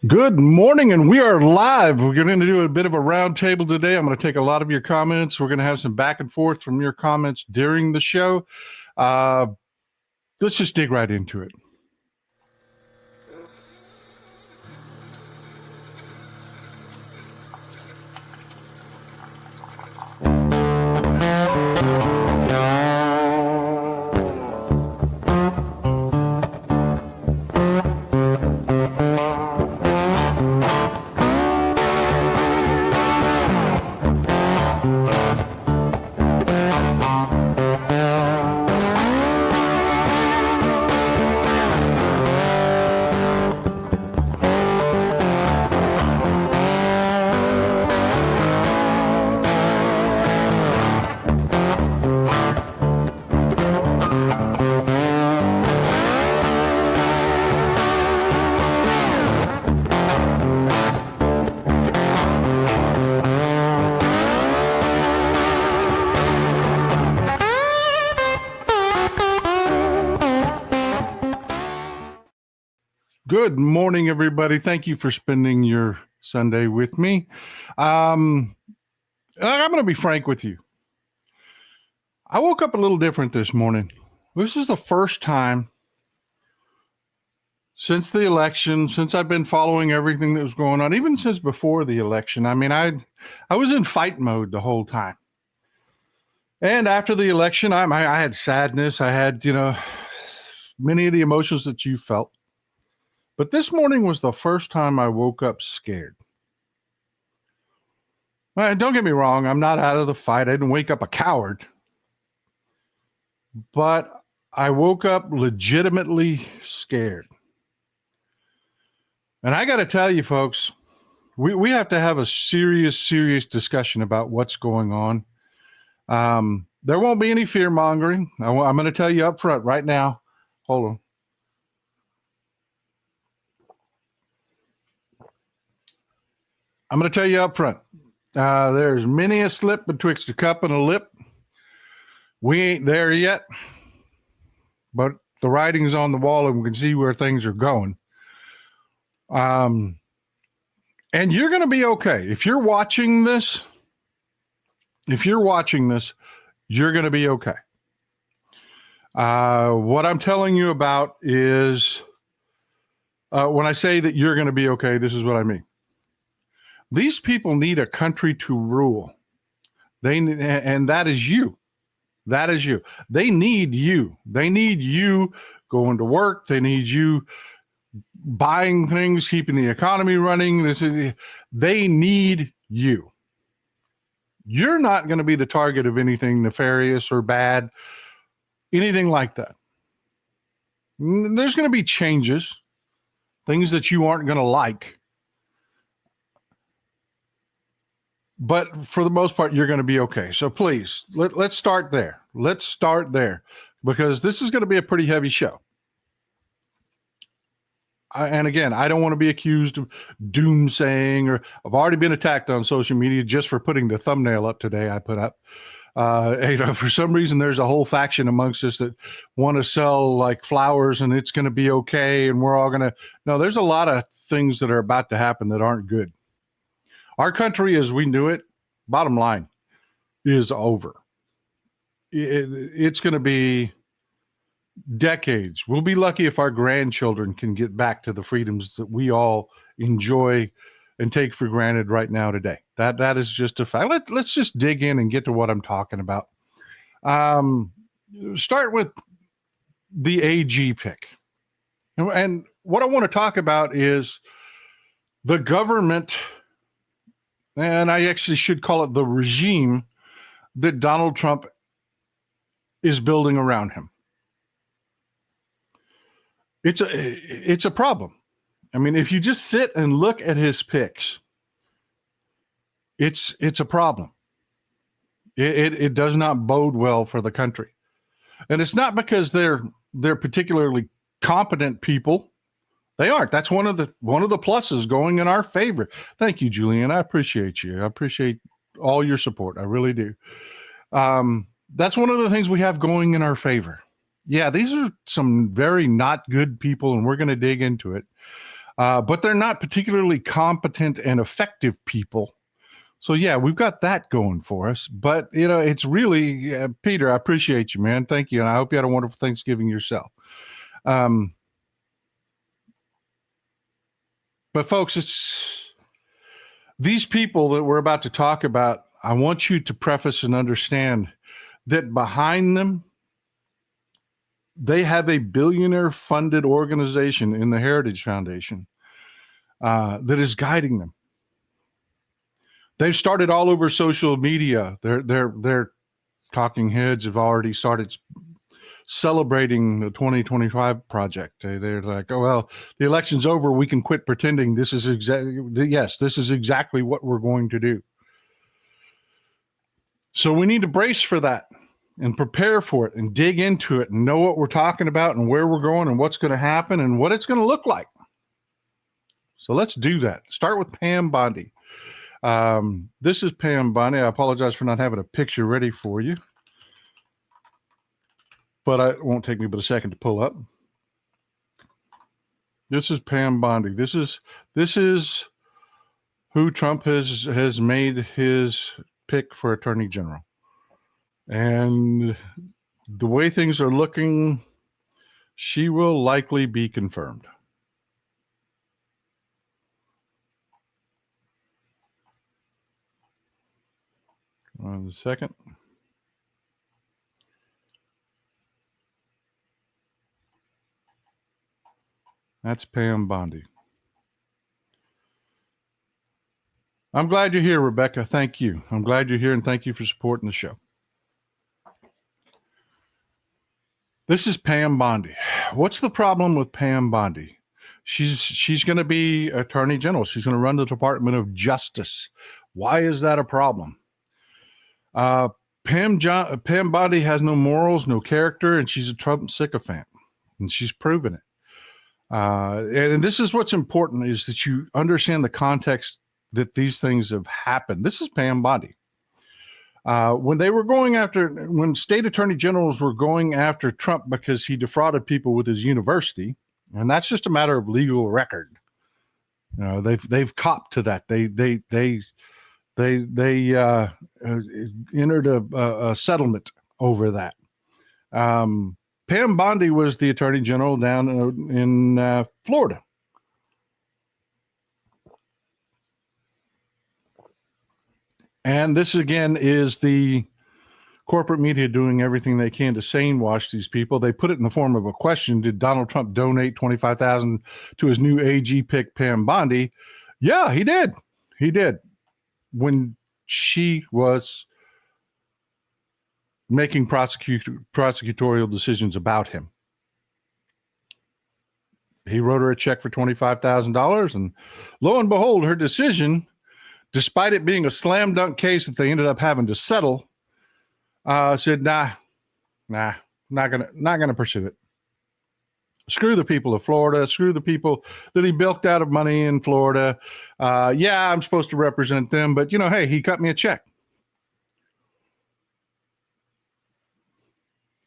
Good morning, and we are live. We're going to do a bit of a roundtable today. I'm going to take a lot of your comments. We're going to have some back and forth from your comments during the show. Let's just dig right into it. Good morning, everybody. Thank you for spending your Sunday with me. I'm going to be frank with you. I woke up a little different this morning. This is the first time since the election, since I've been following everything that was going on, even since before the election. I mean, I was in fight mode the whole time. And after the election, I had sadness. I had, many of the emotions that you felt. But this morning was the first time I woke up scared. Well, don't get me wrong, I'm not out of the fight. I didn't wake up a coward. But I woke up legitimately scared. And I got to tell you, folks, we have to have a serious discussion about what's going on. There won't be any fear mongering. I'm going to tell you up front right now. Hold on. I'm going to tell you up front. There's many a slip betwixt a cup and a lip. We ain't there yet, but the writing's on the wall and we can see where things are going. And you're going to be okay. If you're watching this, you're going to be okay. What I'm telling you about is when I say that you're going to be okay, this is what I mean. These people need a country to rule. And that is you. That is you. They need you. They need you going to work. They need you buying things, keeping the economy running. They need you. You're not going to be the target of anything nefarious or bad, anything like that. There's going to be changes, things that you aren't going to like. But for the most part, you're going to be okay. So please, let's start there. Let's start there because this is going to be a pretty heavy show. And again, I don't want to be accused of doomsaying, or I've already been attacked on social media just for putting the thumbnail up today I put up. For some reason, there's a whole faction amongst us that want to sell like flowers and it's going to be okay. And we're all going to, no, there's a lot of things that are about to happen that aren't good. Our country as we knew it, bottom line, is over. It's going to be decades. We'll be lucky if our grandchildren can get back to the freedoms that we all enjoy and take for granted right now today. That is just a fact. Let's just dig in and get to what I'm talking about. Start with the AG pick. And what I want to talk about is the government, and I actually should call it the regime that Donald Trump is building around him. It's a problem. I mean, if you just sit and look at his picks, it's a problem. It does not bode well for the country. And it's not because they're particularly competent people. They aren't. That's one of the pluses going in our favor. Thank you, Julian. I appreciate you. I appreciate all your support. I really do. That's one of the things we have going in our favor. Yeah, these are some very not good people, and we're going to dig into it. but they're not particularly competent and effective people. So yeah, we've got that going for us. But it's really Peter. I appreciate you, man. Thank you, and I hope you had a wonderful Thanksgiving yourself. But folks, it's these people that we're about to talk about. I want you to preface and understand that behind them, they have a billionaire-funded organization in the Heritage Foundation that is guiding them. They've started all over social media. Their talking heads have already started celebrating the 2025 project. They're like, oh, well, the election's over. We can quit pretending. This is exactly what we're going to do. So we need to brace for that and prepare for it and dig into it and know what we're talking about and where we're going and what's going to happen and what it's going to look like. So let's do that. Start with Pam Bondi. This is Pam Bondi. I apologize for not having a picture ready for you, but it won't take me but a second to pull up. This is Pam Bondi. This is who Trump has made his pick for Attorney General. And the way things are looking, she will likely be confirmed. One second. That's Pam Bondi. I'm glad you're here, Rebecca. Thank you. I'm glad you're here, and thank you for supporting the show. This is Pam Bondi. What's the problem with Pam Bondi? She's going to be Attorney General. She's going to run the Department of Justice. Why is that a problem? Pam Bondi has no morals, no character, and she's a Trump sycophant, and she's proven it. And this is what's important, is that you understand the context that these things have happened. This is Pam Bondi. When state attorney generals were going after Trump because he defrauded people with his university, and that's just a matter of legal record. They've copped to that. They entered a settlement over that. Pam Bondi was the attorney general down in Florida. And this, again, is the corporate media doing everything they can to sane wash these people. They put it in the form of a question. Did Donald Trump donate $25,000 to his new AG pick, Pam Bondi? Yeah, he did. He did. When she was making prosecutorial decisions about him. He wrote her a check for $25,000, and lo and behold, her decision, despite it being a slam dunk case that they ended up having to settle, said, nah, not gonna pursue it. Screw the people of Florida. Screw the people that he bilked out of money in Florida. Yeah, I'm supposed to represent them, but hey, he cut me a check.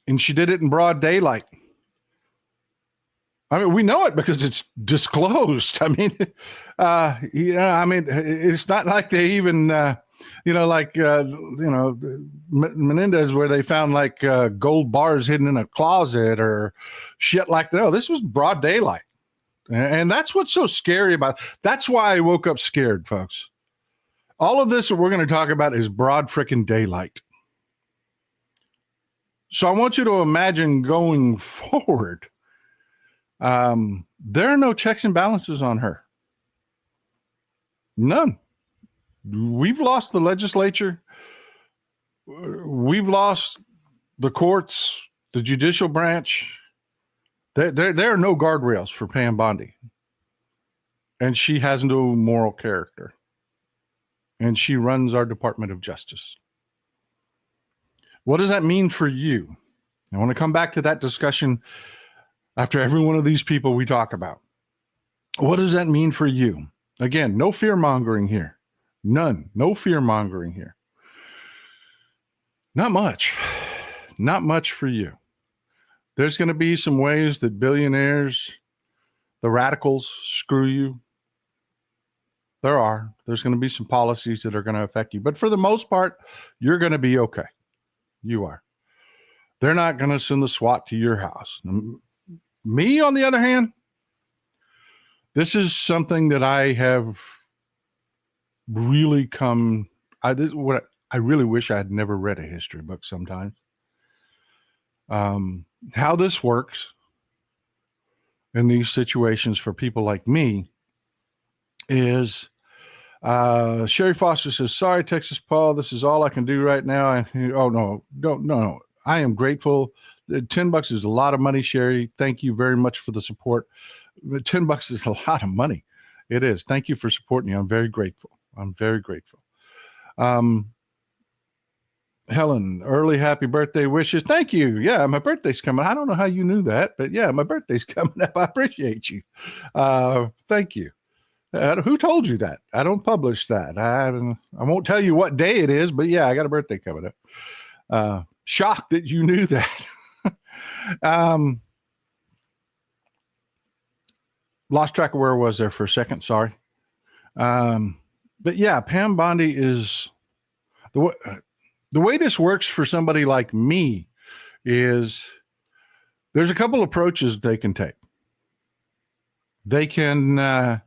And she did it in broad daylight. I mean, we know it because it's disclosed. I mean, it's not like they even, Menendez, where they found gold bars hidden in a closet or shit like that. No, this was broad daylight. And that's what's so scary about it. That's why I woke up scared, folks. All of this that we're going to talk about is broad frickin' daylight. So I want you to imagine going forward. There are no checks and balances on her. None. We've lost the legislature. We've lost the courts, the judicial branch. There are no guardrails for Pam Bondi. And she has no moral character. And she runs our Department of Justice. What does that mean for you? I want to come back to that discussion after every one of these people we talk about. What does that mean for you? Again, no fear-mongering here. None. No fear-mongering here. Not much. Not much for you. There's going to be some ways that billionaires, The radicals screw you. There's going to be some policies that are going to affect you, but for the most part, you're going to be okay. You are. They're not going to send the SWAT to your house. Me, on the other hand, this is something that I have really I really wish I had never read a history book sometimes. How this works in these situations for people like me is, Sherry Foster says, sorry, Texas Paul, this is all I can do right now. No. I am grateful. $10 is a lot of money, Sherry. Thank you very much for the support. $10 is a lot of money. It is. Thank you for supporting me. I'm very grateful. Helen, early happy birthday wishes. Thank you. Yeah, my birthday's coming. I don't know how you knew that, but yeah, my birthday's coming up. I appreciate you. Thank you. Who told you that? I don't publish that. I won't tell you what day it is, but yeah, I got a birthday coming up. Shocked that you knew that. Lost track of where I was there for a second. Sorry. But yeah, Pam Bondi is the way this works for somebody like me is there's a couple approaches they can take. They can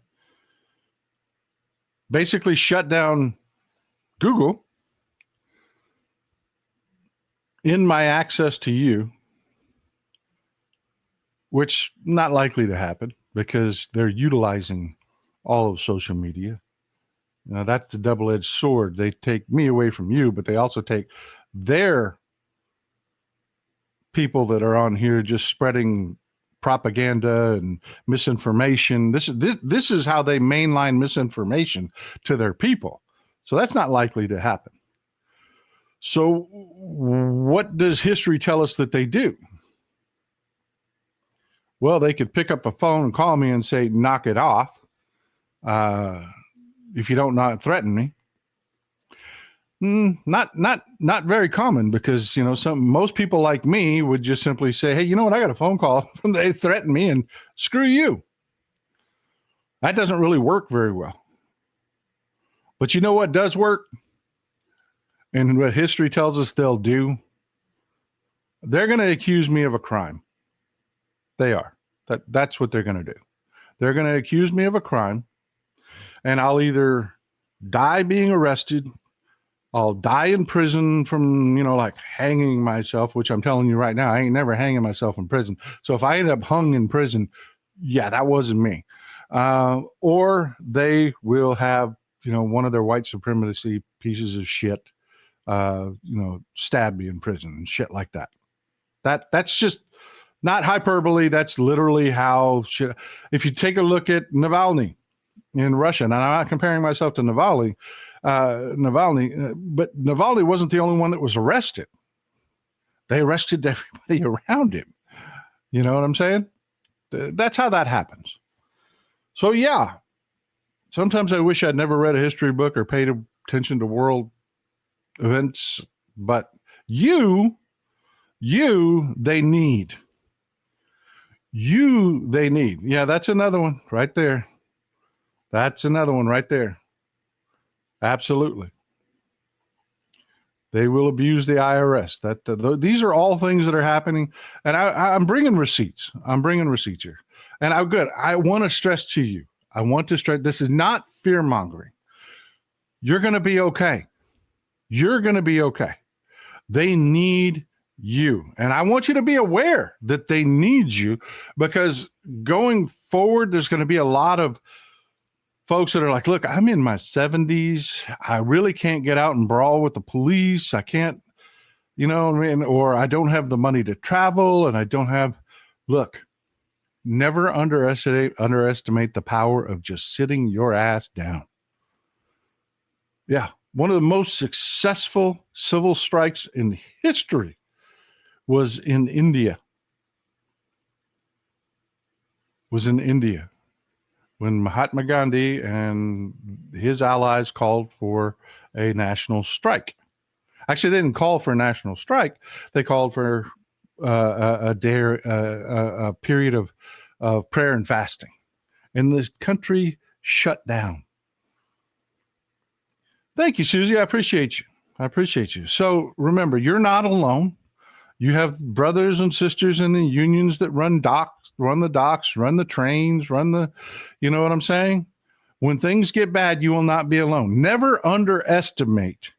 basically shut down Google in my access to you, which not likely to happen because they're utilizing all of social media. Now, that's the double-edged sword. They take me away from you, but they also take their people that are on here just spreading propaganda and misinformation. This is how they mainline misinformation to their people. So that's not likely to happen. So what does history tell us that they do? Well, they could pick up a phone and call me and say, knock it off. If you don't not threaten me. Not very common because, most people like me would just simply say, hey, you know what? I got a phone call from they threatened me and screw you. That doesn't really work very well. But you know what does work? And what history tells us they'll do? They're going to accuse me of a crime. They are. That's what they're going to do. They're going to accuse me of a crime. And I'll either die being arrested, I'll die in prison from, like hanging myself, which I'm telling you right now, I ain't never hanging myself in prison. So if I end up hung in prison, yeah, that wasn't me. Or they will have, one of their white supremacy pieces of shit, stab me in prison and shit like that. That's just not hyperbole. That's literally how shit. If you take a look at Navalny in Russia, and I'm not comparing myself to Navalny, but Navalny wasn't the only one that was arrested. They arrested everybody around him. You know what I'm saying? That's how that happens. So yeah, sometimes I wish I'd never read a history book or paid attention to world events, but they need. Yeah, that's another one right there. Absolutely. They will abuse the IRS. These are all things that are happening. And I'm bringing receipts. Here. And I want to stress to you. This is not fear mongering. You're going to be okay. They need you. And I want you to be aware that they need you, because going forward, there's going to be a lot of folks that are like, look, I'm in my 70s. I really can't get out and brawl with the police. I can't, or I don't have the money to travel, and I don't have, look, never underestimate the power of just sitting your ass down. Yeah. One of the most successful civil strikes in history was in India. When Mahatma Gandhi and his allies called for a national strike. Actually, they didn't call for a national strike. They called for a period of prayer and fasting. and the country shut down. Thank you, Susie. I appreciate you. So remember, you're not alone. You have brothers and sisters in the unions that run the docks, run the trains, you know what I'm saying? When things get bad, you will not be alone. Never underestimate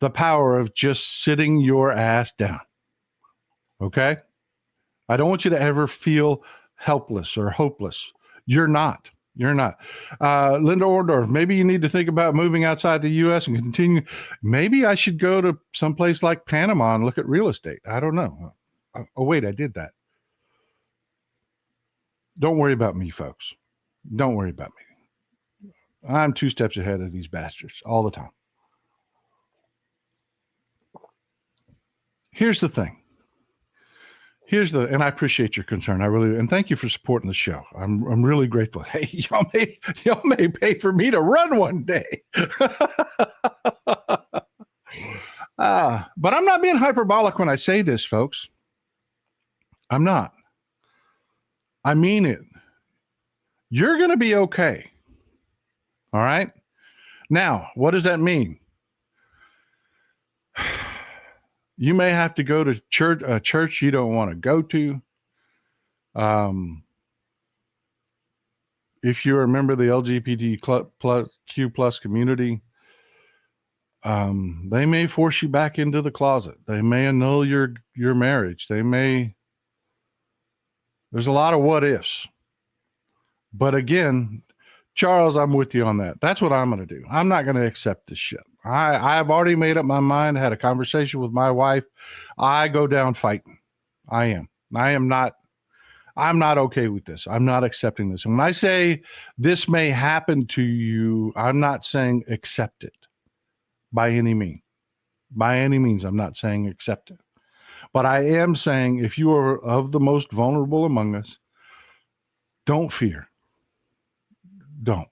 the power of just sitting your ass down. Okay? I don't want you to ever feel helpless or hopeless. You're not. Linda Ordorf, maybe you need to think about moving outside the U.S. and continue. Maybe I should go to someplace like Panama and look at real estate. I don't know. Oh, wait, I did that. Don't worry about me, folks. Don't worry about me. I'm 2 steps ahead of these bastards all the time. Here's the thing. And I appreciate your concern. I really do. And thank you for supporting the show. I'm really grateful. Hey, y'all may pay for me to run one day. But I'm not being hyperbolic when I say this, folks. I'm not. I mean it. You're going to be okay. All right? Now, what does that mean? You may have to go to a church you don't want to go to. If you're a member of the LGBTQ plus community, they may force you back into the closet. They may annul your marriage. There's a lot of what ifs. But again, Charles, I'm with you on that. That's what I'm going to do. I'm not going to accept this shit. I've already made up my mind, had a conversation with my wife. I go down fighting. I'm not okay with this. I'm not accepting this. And when I say this may happen to you, I'm not saying accept it by any means. By any means, I'm not saying accept it. But I am saying if you are of the most vulnerable among us, don't fear. Don't.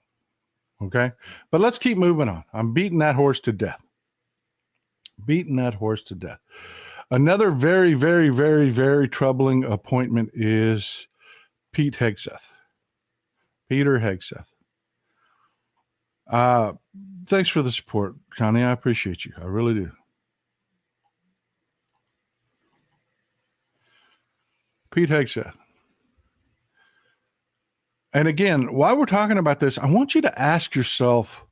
Okay? But let's keep moving on. I'm beating that horse to death. Another very, very, very, very troubling appointment is Peter Hegseth. Thanks for the support, Connie. I appreciate you. I really do. Pete Hegseth. And again, while we're talking about this, I want you to ask yourself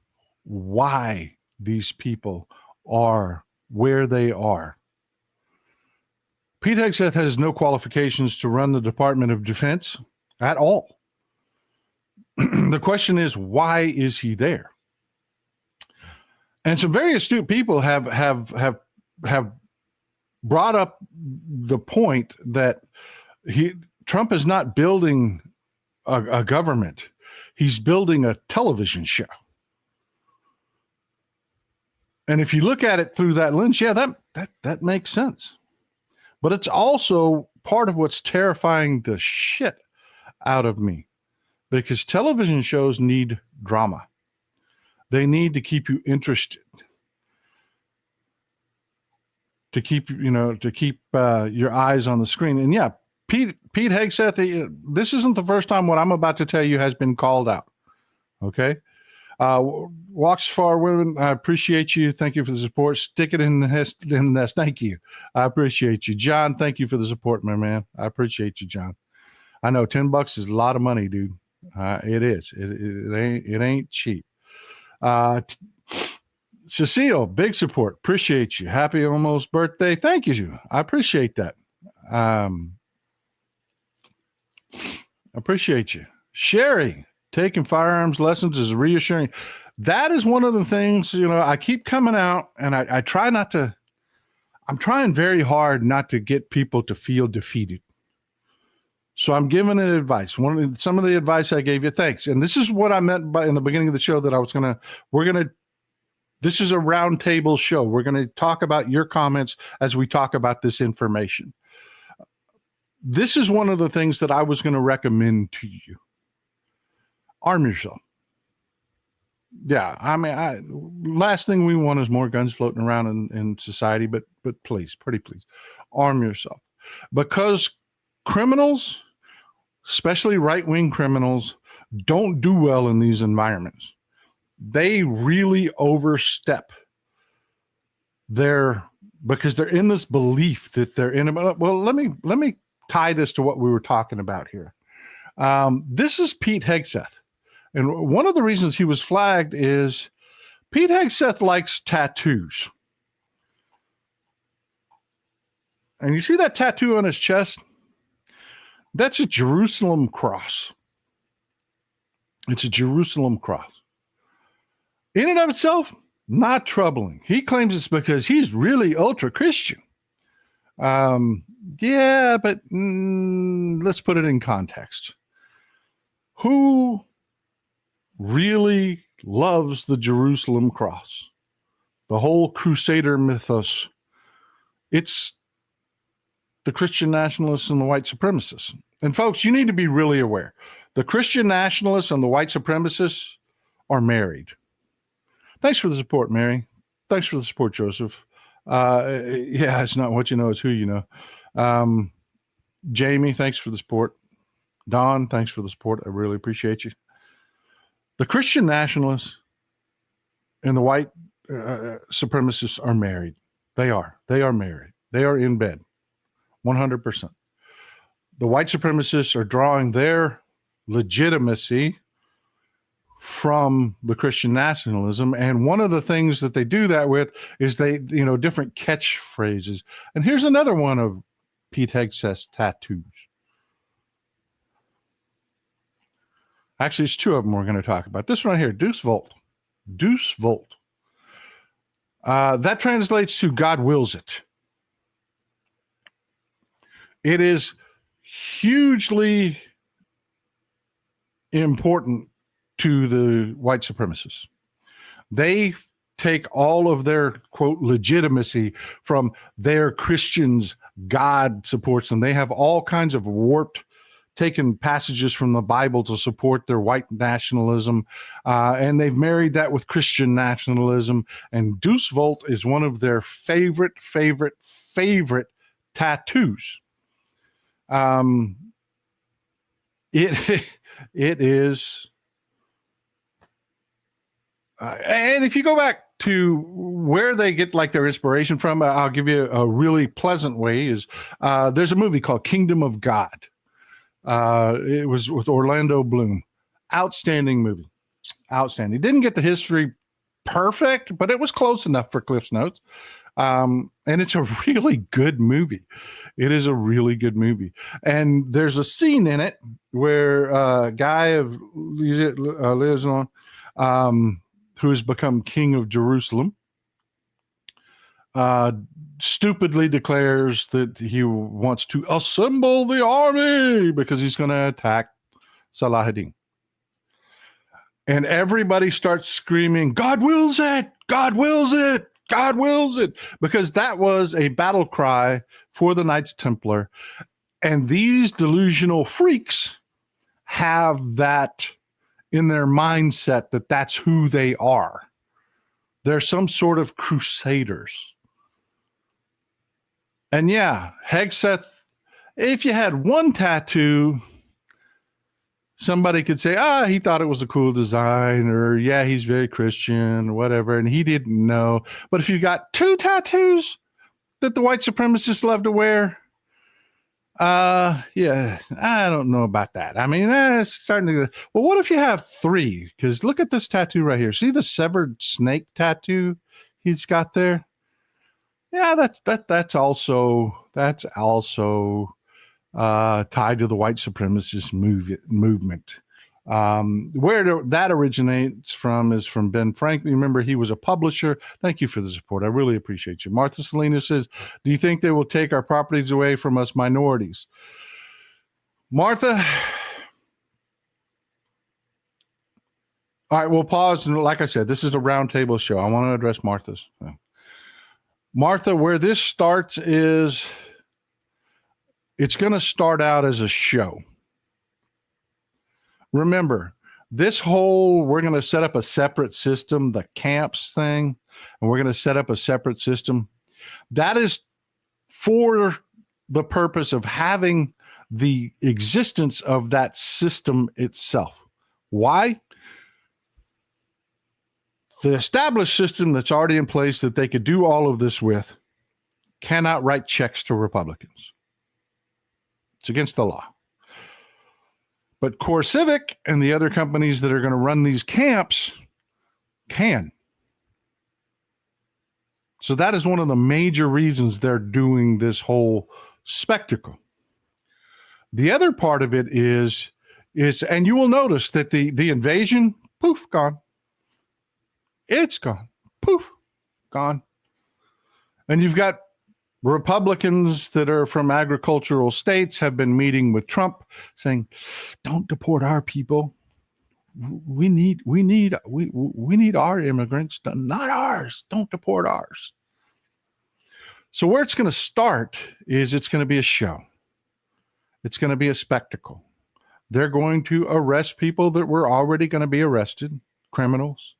why these people are where they are. Pete Hegseth has no qualifications to run the Department of Defense at all. The question is, why is he there? And some very astute people have brought up the point that Trump is not building a government. He's building a television show. And if you look at it through that lens, yeah, that makes sense. But it's also part of what's terrifying the shit out of me, because television shows need drama. They need to keep you interested, to keep your eyes on the screen. And yeah, Pete Hegseth, this isn't the first time what I'm about to tell you has been called out. Okay. Walks Far Women, I appreciate you. Thank you for the support. Stick it in the nest. Thank you. I appreciate you. John, thank you for the support, my man. I appreciate you, John. I know $10 is a lot of money, dude. It is. It ain't cheap. Cecile, big support. Appreciate you. Happy almost birthday. Thank you. I appreciate that. Appreciate you. Sherry, taking firearms lessons is reassuring. That is one of the things, I keep coming out and I try not to, I'm trying very hard not to get people to feel defeated. So I'm giving it advice. Some of the advice I gave you, thanks. And this is what I meant by in the beginning of the show that this is a round table show. We're going to talk about your comments as we talk about this information. This is one of the things that I was going to recommend to you. Arm yourself. Yeah, I mean, last thing we want is more guns floating around in society, but please, pretty please, arm yourself. Because criminals especially right-wing criminals, don't do well in these environments. They really overstep because they're in this belief that they're in. Well, let me tie this to what we were talking about here. This is Pete Hegseth. And one of the reasons he was flagged is Pete Hegseth likes tattoos. And you see that tattoo on his chest? That's a Jerusalem cross. It's a Jerusalem cross. In and of itself, not troubling. He claims it's because he's really ultra-Christian. Yeah, but let's put it in context. Who really loves the Jerusalem cross? The whole Crusader mythos. It's the Christian nationalists and the white supremacists. And folks, you need to be really aware. The Christian nationalists and the white supremacists are married. Thanks for the support, Mary. Thanks for the support, Joseph. Yeah, it's not what you know, it's who you know. Jamie, thanks for the support. Don, thanks for the support. I really appreciate you. The Christian nationalists and the white supremacists are married. They are married. They are in bed. 100%. The white supremacists are drawing their legitimacy from the Christian nationalism. And one of the things that they do that with is different catchphrases. And here's another one of Pete Hegseth's tattoos. Actually, it's two of them we're going to talk about. This one right here, Deuce Volt. Deuce Volt. That translates to God wills it. It is hugely important to the white supremacists. They take all of their, quote, legitimacy from their Christians. God supports them. They have all kinds of warped, taken passages from the Bible to support their white nationalism, and they've married that with Christian nationalism. And Deuce Volt is one of their favorite tattoos. It is, and if you go back to where they get like their inspiration from, I'll give you a really pleasant way. Is there's a movie called Kingdom of God. It was with Orlando Bloom. Outstanding movie. Outstanding. Didn't get the history perfect, but it was close enough for Cliff's Notes. And it's a really good movie. It is a really good movie. And there's a scene in it where a guy of lives on, who has become king of Jerusalem, stupidly declares that he wants to assemble the army because he's going to attack Salahuddin. And everybody starts screaming, God wills it! God wills it! God wills it! Because that was a battle cry for the Knights Templar. And these delusional freaks have that in their mindset that that's who they are. They're some sort of crusaders. And yeah, Hegseth, if you had one tattoo, somebody could say, he thought it was a cool design, or yeah, he's very Christian or whatever, and he didn't know. But if you got two tattoos that the white supremacists love to wear, yeah, I don't know about that. I mean, it's starting to, well, what if you have three? Because look at this tattoo right here. See the severed snake tattoo he's got there? Yeah, that's also tied to the white supremacist movement. Where that originates from is from Ben Franklin. Remember, he was a publisher. Thank you for the support. I really appreciate you. Martha Salinas says, do you think they will take our properties away from us minorities? Martha, all right, we'll pause. And like I said, this is a roundtable show. I want to address Martha's. Martha, where this starts is it's going to start out as a show. Remember, this whole, we're going to set up a separate system, the camps thing, and we're going to set up a separate system. That is for the purpose of having the existence of that system itself. Why? The established system that's already in place that they could do all of this with cannot write checks to Republicans. It's against the law. But CoreCivic and the other companies that are going to run these camps can. So that is one of the major reasons they're doing this whole spectacle. The other part of it is, and you will notice that the invasion, poof, gone. It's gone. Poof, gone. And you've got Republicans that are from agricultural states have been meeting with Trump saying, don't deport our people. We need our immigrants, not ours. Don't deport ours. So where it's going to start is it's going to be a show. It's going to be a spectacle. They're going to arrest people that were already going to be arrested, criminals.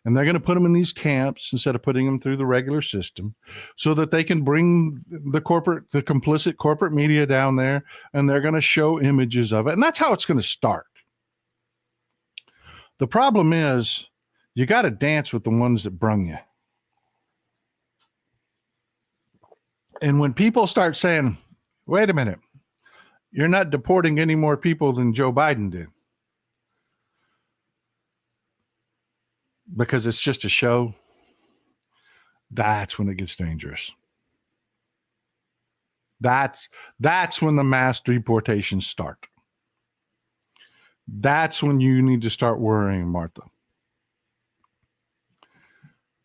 And they're going to put them in these camps instead of putting them through the regular system so that they can bring the complicit corporate media down there, and they're going to show images of it. And that's how it's going to start. The problem is you got to dance with the ones that brung you. And when people start saying, wait a minute, you're not deporting any more people than Joe Biden did, because it's just a show, that's when it gets dangerous. That's when the mass deportations start. That's when you need to start worrying, Martha.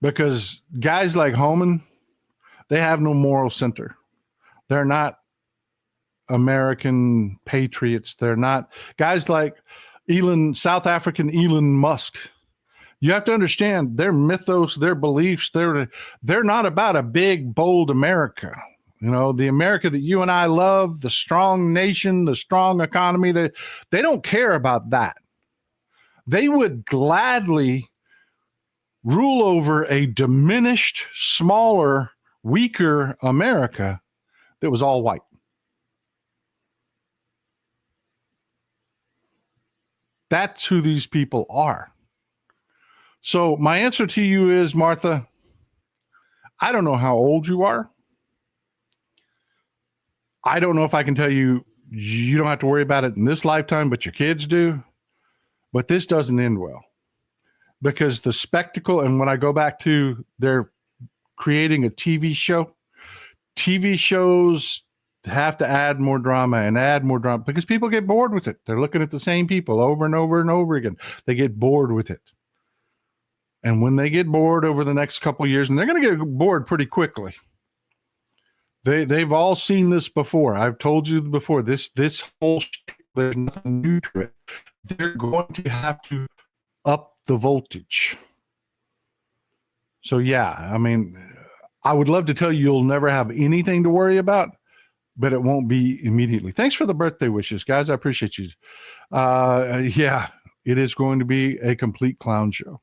Because guys like Homan, they have no moral center. They're not American patriots. They're not guys like South African Elon Musk. You have to understand their mythos, their beliefs. They're not about a big, bold America. You know, the America that you and I love, the strong nation, the strong economy. They don't care about that. They would gladly rule over a diminished, smaller, weaker America that was all white. That's who these people are. So my answer to you is, Martha, I don't know how old you are. I don't know if I can tell you, you don't have to worry about it in this lifetime, but your kids do. But this doesn't end well. Because the spectacle, and when I go back to they're creating a TV show, TV shows have to add more drama and add more drama because people get bored with it. They're looking at the same people over and over and over again. They get bored with it. And when they get bored over the next couple of years, and they're going to get bored pretty quickly, they've all seen this before. I've told you before, this whole there's nothing new to it. They're going to have to up the voltage. So yeah, I mean, I would love to tell you you'll never have anything to worry about, but it won't be immediately. Thanks for the birthday wishes, guys. I appreciate you. Yeah, it is going to be a complete clown show.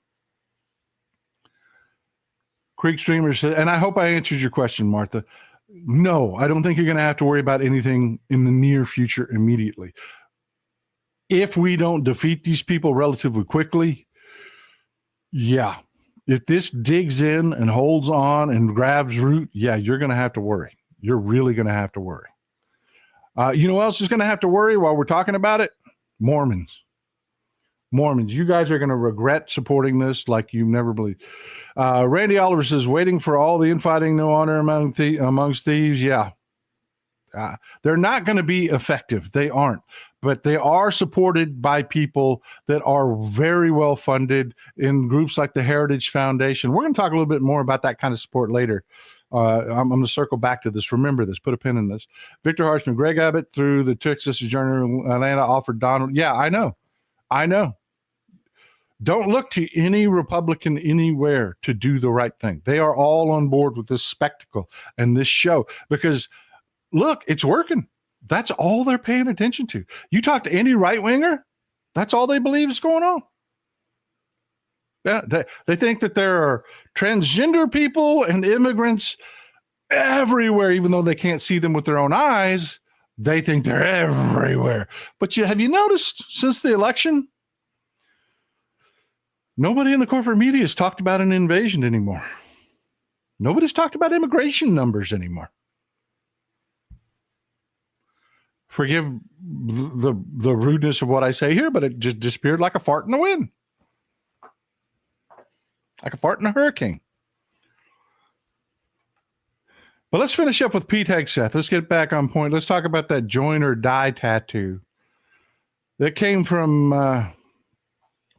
Creek Streamer said, and I hope I answered your question, Martha. No, I don't think you're going to have to worry about anything in the near future immediately. If we don't defeat these people relatively quickly, yeah. If this digs in and holds on and grabs root, yeah, you're going to have to worry. You're really going to have to worry. You know who else is going to have to worry while we're talking about it? Mormons. You guys are going to regret supporting this like you never believed. Randy Oliver says, waiting for all the infighting, no honor amongst thieves. Yeah. They're not going to be effective. They aren't. But they are supported by people that are very well funded in groups like the Heritage Foundation. We're going to talk a little bit more about that kind of support later. I'm going to circle back to this. Remember this. Put a pin in this. Victor Harshman, Greg Abbott through the Texas Journal Atlanta offered Donald. Yeah, I know. Don't look to any Republican anywhere to do the right thing. They are all on board with this spectacle and this show because, look, it's working. That's all they're paying attention to. You talk to any right-winger, that's all they believe is going on. Yeah, they think that there are transgender people and immigrants everywhere, even though they can't see them with their own eyes. They think they're everywhere. But have you noticed since the election, nobody in the corporate media has talked about an invasion anymore. Nobody's talked about immigration numbers anymore. Forgive the rudeness of what I say here, but it just disappeared like a fart in the wind. Like a fart in a hurricane. But let's finish up with Pete Hegseth. Let's get back on point. Let's talk about that join or die tattoo that came from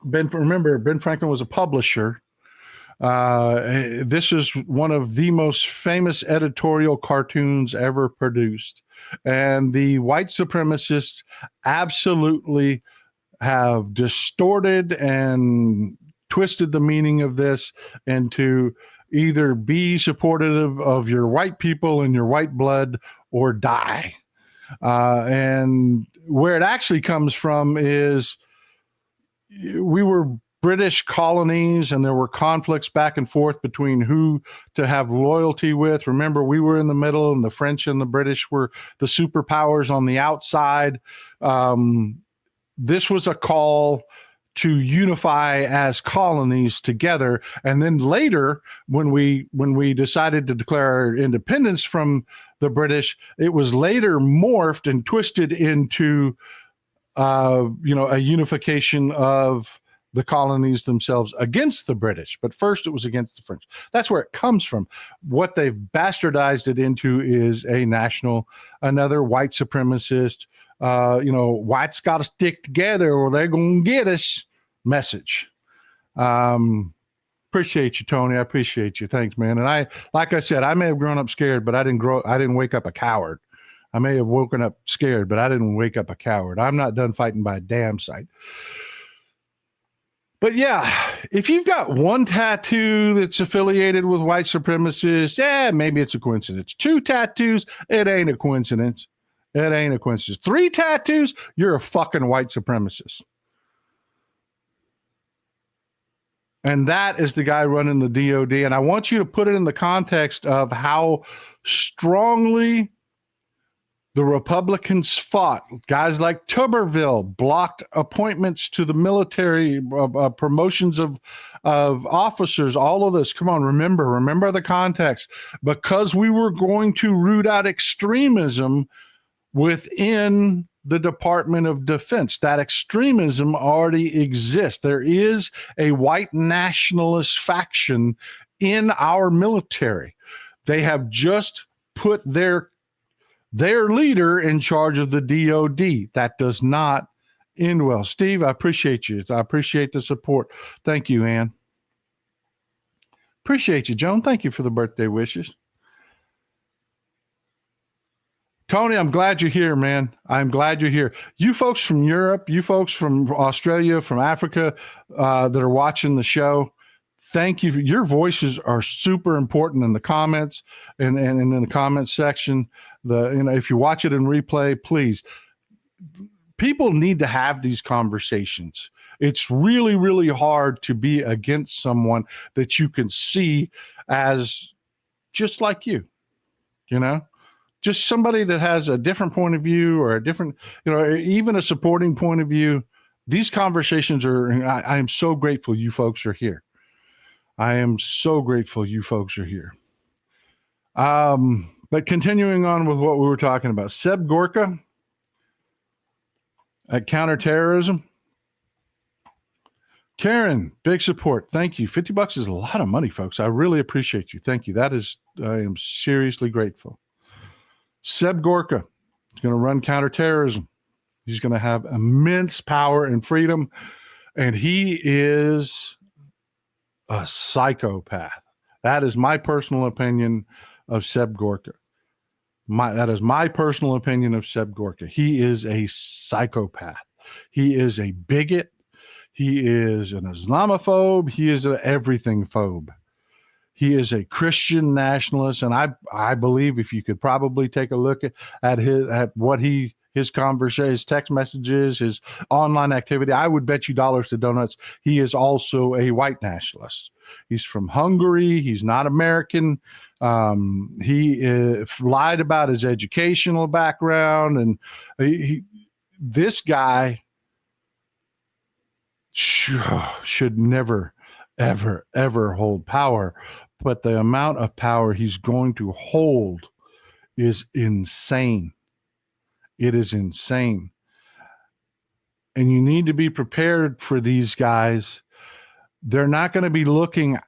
Ben. Remember, Ben Franklin was a publisher. This is one of the most famous editorial cartoons ever produced. And the white supremacists absolutely have distorted and twisted the meaning of this into either be supportive of your white people and your white blood or die. And where it actually comes from is we were British colonies and there were conflicts back and forth between who to have loyalty with. Remember, we were in the middle and the French and the British were the superpowers on the outside. This was a call to unify as colonies together. And then later, when we decided to declare our independence from the British, it was later morphed and twisted into, a unification of the colonies themselves against the British. But first it was against the French. That's where it comes from. What they've bastardized it into is another white supremacist, whites got to stick together or they're going to get us message. Appreciate you, Tony. I appreciate you. Thanks, man. And like I said, I may have grown up scared, but I didn't wake up a coward. I may have woken up scared, but I didn't wake up a coward. I'm not done fighting by a damn sight. But yeah, if you've got one tattoo that's affiliated with white supremacists, maybe it's a coincidence. 2 tattoos, it ain't a coincidence. It ain't a coincidence. 3 tattoos, you're a fucking white supremacist. And that is the guy running the DOD. And I want you to put it in the context of how strongly the Republicans fought. Guys like Tuberville blocked appointments to the military, promotions of officers, all of this. Come on, remember the context. Because we were going to root out extremism within the Department of Defense. That extremism already exists. There is a white nationalist faction in our military. They have just put their leader in charge of the DOD. That does not end well. Steve, I appreciate you. I appreciate the support. Thank you, Ann. Appreciate you, Joan. Thank you for the birthday wishes. Tony, I'm glad you're here, man. I'm glad you're here. You folks from Europe, you folks from Australia, from Africa that are watching the show, thank you. Your voices are super important in the comments and in the comments section. If you watch it in replay, please. People need to have these conversations. It's really, really hard to be against someone that you can see as just like you, just somebody that has a different point of view or a different, even a supporting point of view. These conversations I am so grateful you folks are here. I am so grateful you folks are here. But continuing on with what we were talking about, Seb Gorka at counterterrorism. Karen, big support. Thank you. $50 is a lot of money, folks. I really appreciate you. Thank you. I am seriously grateful. Seb Gorka is going to run counterterrorism. He's going to have immense power and freedom. And he is a psychopath. That is my personal opinion of Seb Gorka. That is my personal opinion of Seb Gorka. He is a psychopath. He is a bigot. He is an Islamophobe. He is an everything phobe. He is a Christian nationalist, and I believe if you could probably take a look at what he his conversation, his text messages, his online activity, I would bet you dollars to donuts he is also a white nationalist. He's from Hungary. He's not American. He lied about his educational background, and this guy should never, ever, ever hold power. But the amount of power he's going to hold is insane. It is insane. And you need to be prepared for these guys. They're not going to be looking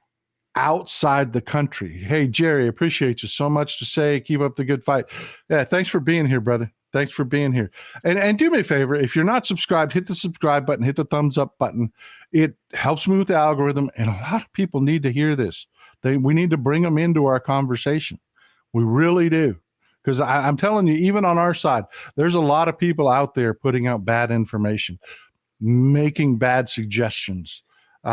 outside the country. Hey, Jerry, appreciate you so much to say. Keep up the good fight. Yeah, thanks for being here, brother. Thanks for being here. And do me a favor, if you're not subscribed, hit the subscribe button, hit the thumbs up button. It helps me with the algorithm, and a lot of people need to hear this. We need to bring them into our conversation. We really do. Because I'm telling you, even on our side, there's a lot of people out there putting out bad information, making bad suggestions. He's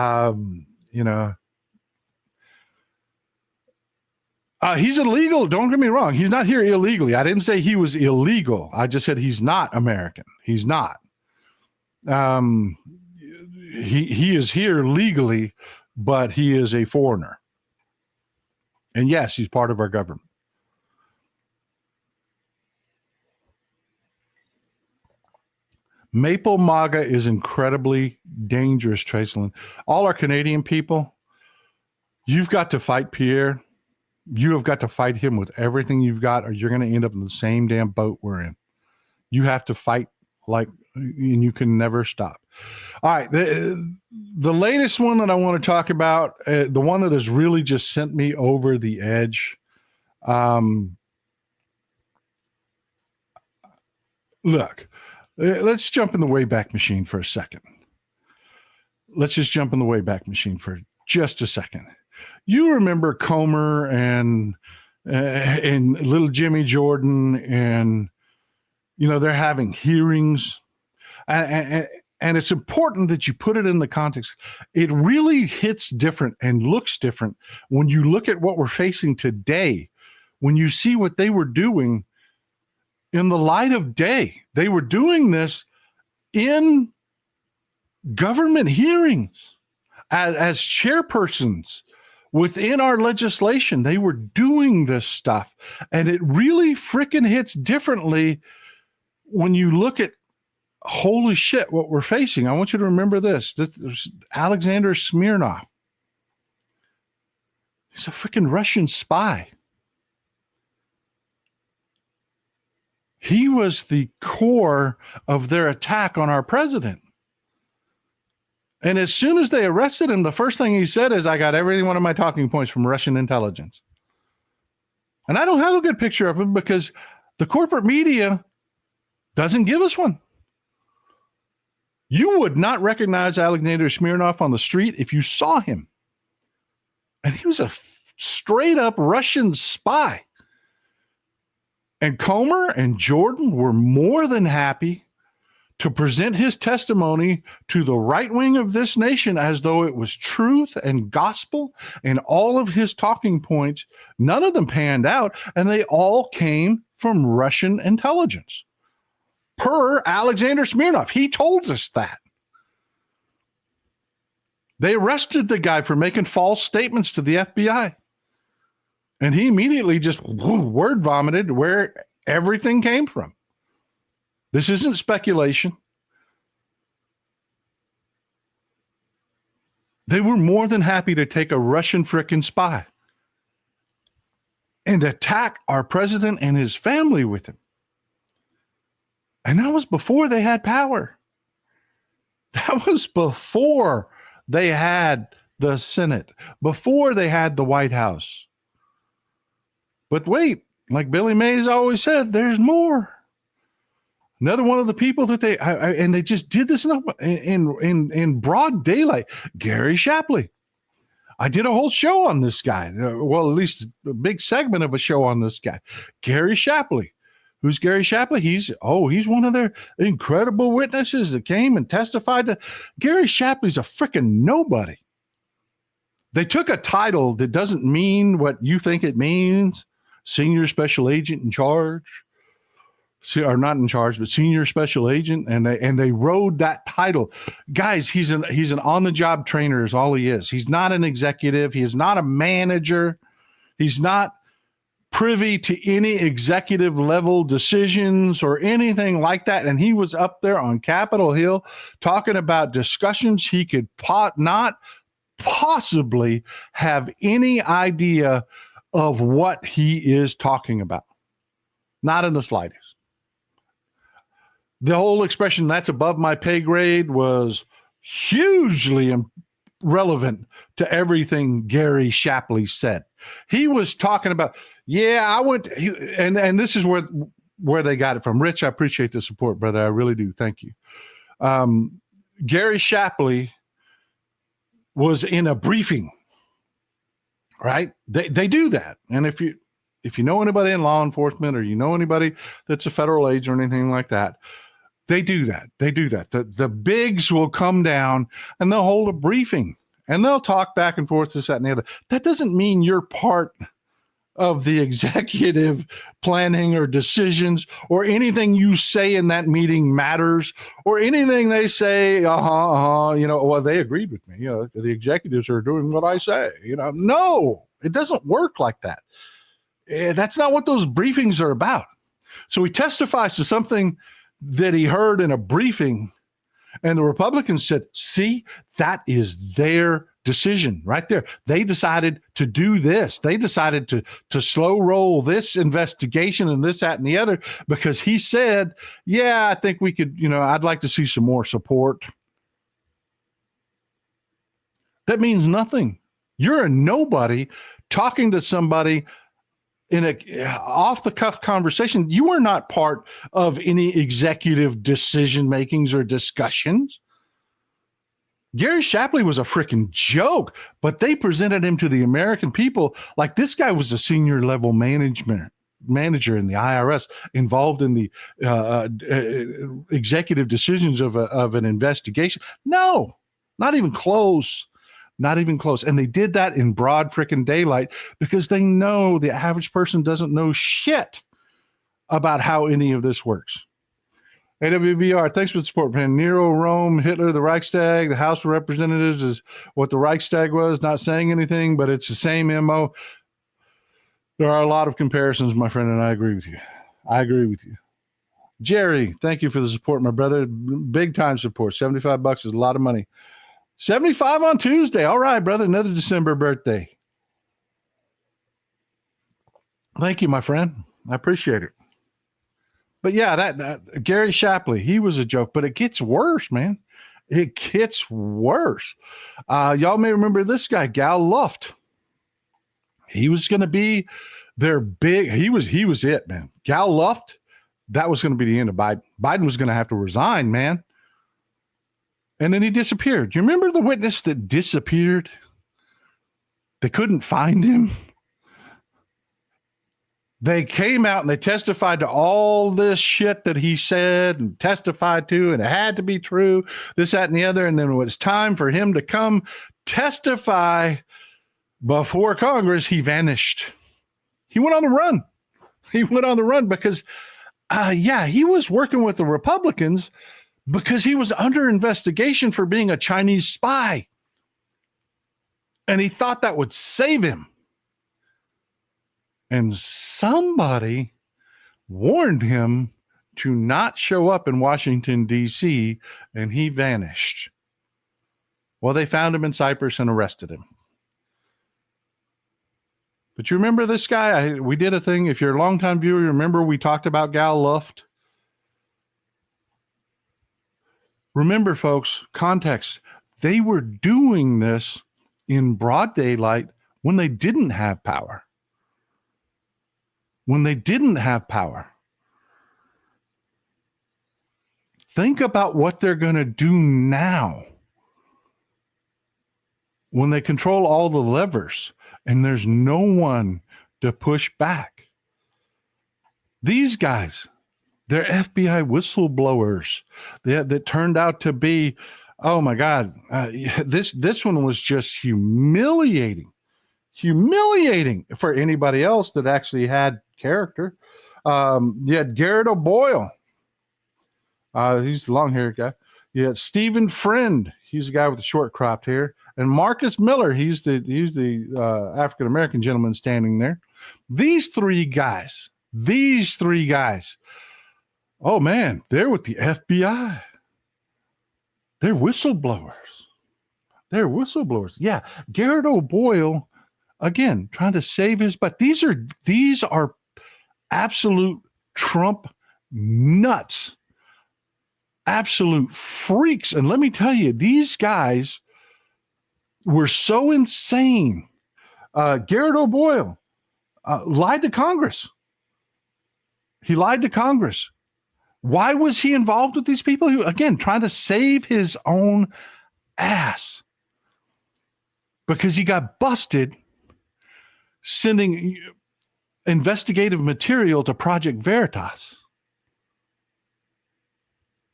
illegal. Don't get me wrong. He's not here illegally. I didn't say he was illegal. I just said he's not American. He's not. He is here legally, but he is a foreigner. And yes, he's part of our government. Maple MAGA is incredibly dangerous, Traceland. All our Canadian people, you've got to fight Pierre. You have got to fight him with everything you've got, or you're going to end up in the same damn boat we're in. You have to fight and you can never stop. All right. The latest one that I want to talk about, the one that has really just sent me over the edge. Look, let's jump in the Wayback Machine for a second. Let's just jump in the Wayback Machine for just a second. You remember Comer and little Jimmy Jordan, and they're having hearings, and it's important that you put it in the context. It really hits different and looks different when you look at what we're facing today. When you see what they were doing in the light of day, they were doing this in government hearings as chairpersons. Within our legislation, they were doing this stuff, and it really freaking hits differently when you look at, holy shit, what we're facing. I want you to remember this. This Alexander Smirnov. He's a freaking Russian spy. He was the core of their attack on our president. And as soon as they arrested him, the first thing he said is, I got every one of my talking points from Russian intelligence. And I don't have a good picture of him because the corporate media doesn't give us one. You would not recognize Alexander Smirnov on the street if you saw him. And he was a straight up Russian spy. And Comer and Jordan were more than happy to present his testimony to the right wing of this nation as though it was truth and gospel, and all of his talking points, none of them panned out, and they all came from Russian intelligence. Per Alexander Smirnov, he told us that. They arrested the guy for making false statements to the FBI. And he immediately just word vomited where everything came from. This isn't speculation. They were more than happy to take a Russian frickin' spy and attack our president and his family with him. And that was before they had power. That was before they had the Senate, before they had the White House. But wait, like Billy Mays always said, there's more. Another one of the people that and they just did this in broad daylight. Gary Shapley. I did a whole show on this guy. Well, at least a big segment of a show on this guy. Gary Shapley. Who's Gary Shapley? He's one of their incredible witnesses that came and testified to. Gary Shapley's a freaking nobody. They took a title that doesn't mean what you think it means. Senior special agent in charge. are not in charge, but senior special agent, and they rode that title. Guys, he's an on the job trainer is all he is. He's not an executive. He is not a manager. He's not privy to any executive level decisions or anything like that. And he was up there on Capitol Hill talking about discussions he could not possibly have any idea of what he is talking about. Not in the slightest. The whole expression, "that's above my pay grade," was hugely relevant to everything Gary Shapley said. He was talking about, and this is where they got it from. Rich, I appreciate the support, brother. I really do. Thank you. Gary Shapley was in a briefing, right? They do that. And if you know anybody in law enforcement, or you know anybody that's a federal agent or anything like that, they do that. The bigs will come down and they'll hold a briefing and they'll talk back and forth, this, that, and the other. That doesn't mean you're part of the executive planning or decisions, or anything you say in that meeting matters, or anything they say, well, they agreed with me. The executives are doing what I say. No, it doesn't work like that. That's not what those briefings are about. So he testifies to something that he heard in a briefing, and the Republicans said, see, that is their decision right there. They decided to do this. They decided to slow roll this investigation and this, that, and the other, because he said, I think we could, I'd like to see some more support. That means nothing. You're a nobody talking to somebody in a off-the-cuff conversation. You are not part of any executive decision-makings or discussions. Gary Shapley was a freaking joke, but they presented him to the American people like this guy was a senior-level manager in the IRS, involved in the executive decisions of an investigation. No, not even close. Not even close. And they did that in broad freaking daylight because they know the average person doesn't know shit about how any of this works. AWBR, thanks for the support, man. Nero, Rome, Hitler, the Reichstag, the House of Representatives is what the Reichstag was, not saying anything, but it's the same MO. There are a lot of comparisons, my friend, and I agree with you. Jerry, thank you for the support, my brother. Big time support. $75 is a lot of money. 75 on Tuesday. All right, brother. Another December birthday. Thank you, my friend. I appreciate it. But yeah, that Gary Shapley, he was a joke, but it gets worse, man. It gets worse. Y'all may remember this guy, Gal Luft. He was going to be their big, he was it, man. Gal Luft, that was going to be the end of Biden. Biden was going to have to resign, man. And then he disappeared. You remember the witness that disappeared? They couldn't find him. They came out and they testified to all this shit that he said and testified to, and it had to be true, this, that, and the other. And then when it was time for him to come testify before Congress, he vanished. He went on the run. Because, he was working with the Republicans because he was under investigation for being a Chinese spy. And he thought that would save him. And somebody warned him to not show up in Washington, D.C., and he vanished. Well, they found him in Cyprus and arrested him. But you remember this guy? We did a thing. If you're a longtime viewer, you remember we talked about Gal Luft. Remember, folks, context. They were doing this in broad daylight when they didn't have power. Think about what they're going to do now when they control all the levers and there's no one to push back. These guys, they're FBI whistleblowers that turned out to be, oh my God, this one was just humiliating for anybody else that actually had character. You had Garrett O'Boyle. He's the long-haired guy. You had Stephen Friend. He's the guy with the short cropped hair. And Marcus Miller. He's the African-American gentleman standing there. These three guys. Oh, man, they're with the FBI. They're whistleblowers. Yeah, Garrett O'Boyle, again, trying to save his butt. These are absolute Trump nuts, absolute freaks. And let me tell you, these guys were so insane. Garrett O'Boyle lied to Congress. He lied to Congress. Why was he involved with these people? Who, again, trying to save his own ass. Because he got busted sending investigative material to Project Veritas.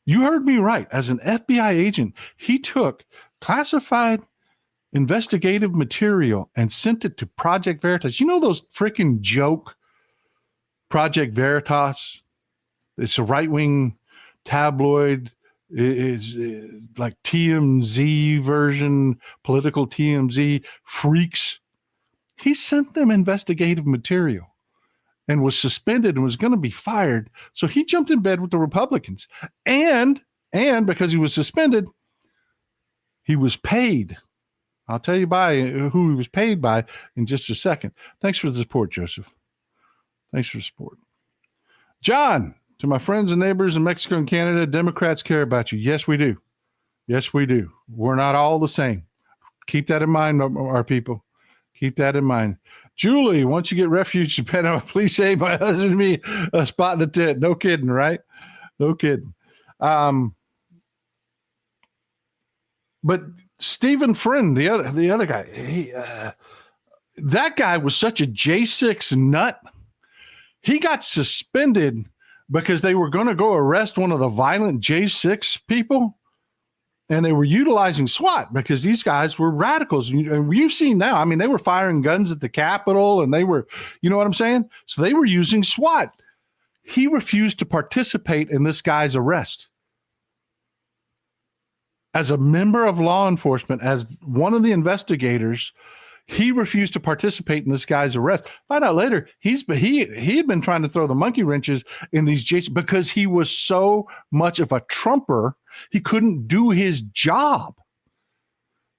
You heard me right. As an FBI agent, he took classified investigative material and sent it to Project Veritas. You know those freaking joke Project Veritas? It's a right-wing tabloid. It's like TMZ version, political TMZ freaks. He sent them investigative material and was suspended and was going to be fired. So he jumped in bed with the Republicans. And because he was suspended, he was paid. I'll tell you by who he was paid by in just a second. Thanks for the support, Joseph. Thanks for the support. John, to my friends and neighbors in Mexico and Canada, Democrats care about you. Yes, we do. Yes, we do. We're not all the same. Keep that in mind, our people. Keep that in mind. Julie, once you get refuge to Panama, please save my husband and me a spot in the tent. No kidding, right? No kidding. But Stephen Friend, the other guy, that guy was such a J6 nut. He got suspended because they were going to go arrest one of the violent J6 people, and they were utilizing SWAT because these guys were radicals. And you've seen now, I mean, they were firing guns at the Capitol, and they were, you know what I'm saying? So they were using SWAT. He refused to participate in this guy's arrest. As a member of law enforcement, as one of the investigators, he refused to participate in this guy's arrest. Find out later, he had been trying to throw the monkey wrenches in these Jason because he was so much of a Trumper, he couldn't do his job.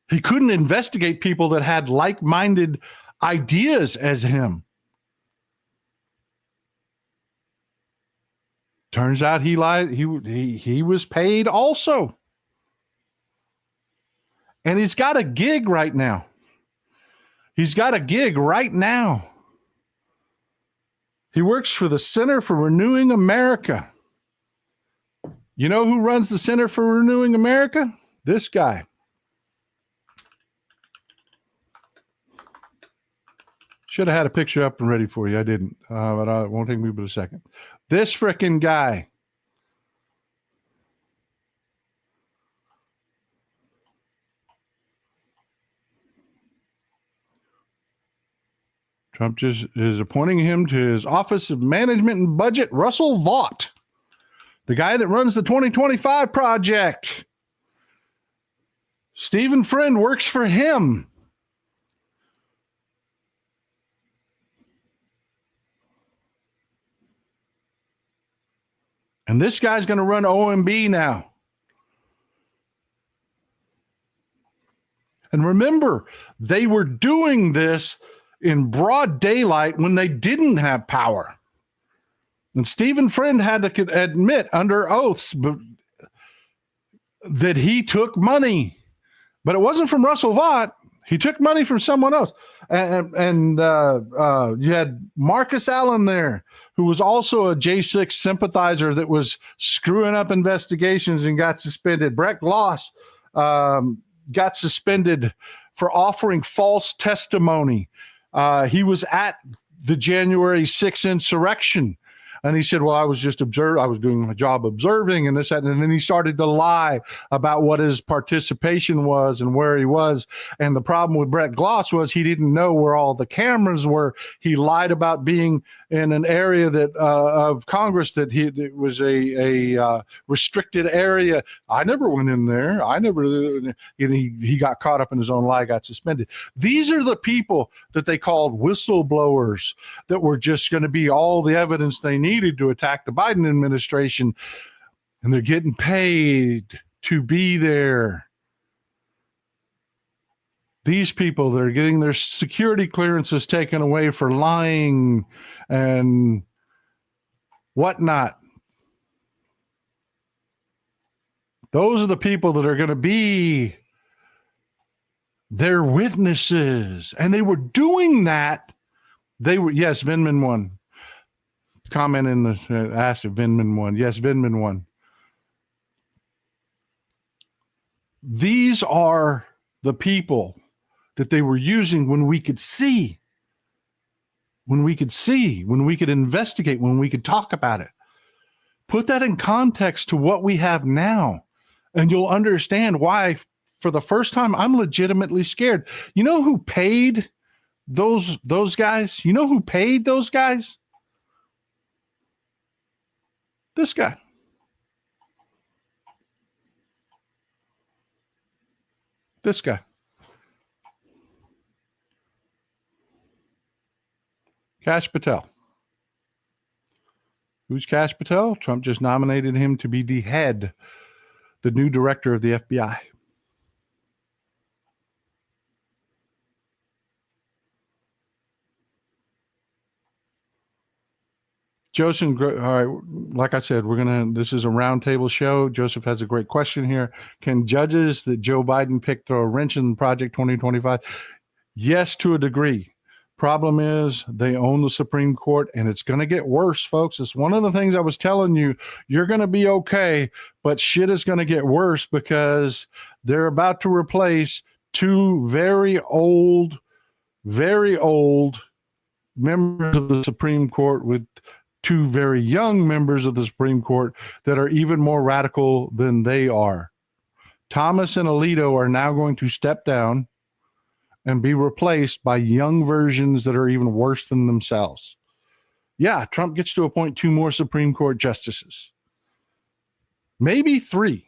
He couldn't investigate people that had like-minded ideas as him. Turns out he lied. He was paid also. And he's got a gig right now. He works for the Center for Renewing America. You know who runs the Center for Renewing America? This guy. Should have had a picture up and ready for you. I didn't, but it won't take me but a second. This frickin' guy. Trump just is appointing him to his Office of Management and Budget, Russell Vought, the guy that runs the 2025 project. Stephen Friend works for him. And this guy's going to run OMB now. And remember, they were doing this in broad daylight when they didn't have power. And Stephen Friend had to admit under oaths that he took money. But it wasn't from Russell Vought. He took money from someone else. And you had Marcus Allen there, who was also a J6 sympathizer that was screwing up investigations and got suspended. Brett Gloss got suspended for offering false testimony. He was at the January 6th insurrection. And he said, well, I was doing my job observing and this, that. And then he started to lie about what his participation was and where he was. And the problem with Brett Gloss was he didn't know where all the cameras were. He lied about being in an area that of Congress that it was a restricted area. I never went in there. He got caught up in his own lie, got suspended. These are the people that they called whistleblowers that were just going to be all the evidence they needed to attack the Biden administration. And they're getting paid to be there. These people that are getting their security clearances taken away for lying and whatnot. Those are the people that are going to be their witnesses. And they were doing that. Yes, Vindman won. Comment in the asked if Vindman won. Yes, Vindman won. These are the people that they were using when we could see, when we could investigate, when we could talk about it. Put that in context to what we have now, and you'll understand why, for the first time, I'm legitimately scared. You know who paid those guys? You know who paid those guys? This guy. This guy. Kash Patel. Who's Kash Patel? Trump just nominated him to be the new director of the FBI. Joseph, all right, like I said, this is a roundtable show. Joseph has a great question here. Can judges that Joe Biden picked throw a wrench in Project 2025? Yes, to a degree. Problem is they own the Supreme Court, and it's going to get worse, folks. It's one of the things I was telling you. You're going to be okay, but shit is going to get worse because they're about to replace two very old members of the Supreme Court with two very young members of the Supreme Court that are even more radical than they are. Thomas and Alito are now going to step down and be replaced by young versions that are even worse than themselves. Yeah, Trump gets to appoint two more Supreme Court justices. Maybe three.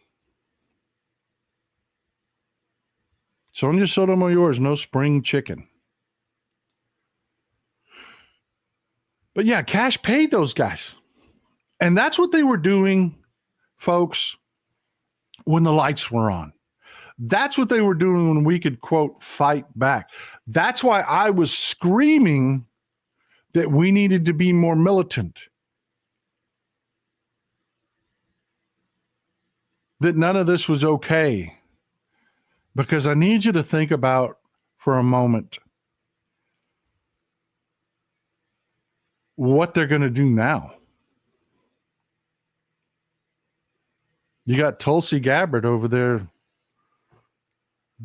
Sonia Sotomayor is no spring chicken. But yeah, Kash paid those guys. And that's what they were doing, folks, when the lights were on. That's what they were doing when we could, quote, fight back. That's why I was screaming that we needed to be more militant. That none of this was okay. Because I need you to think about for a moment what they're going to do now. You got Tulsi Gabbard over there,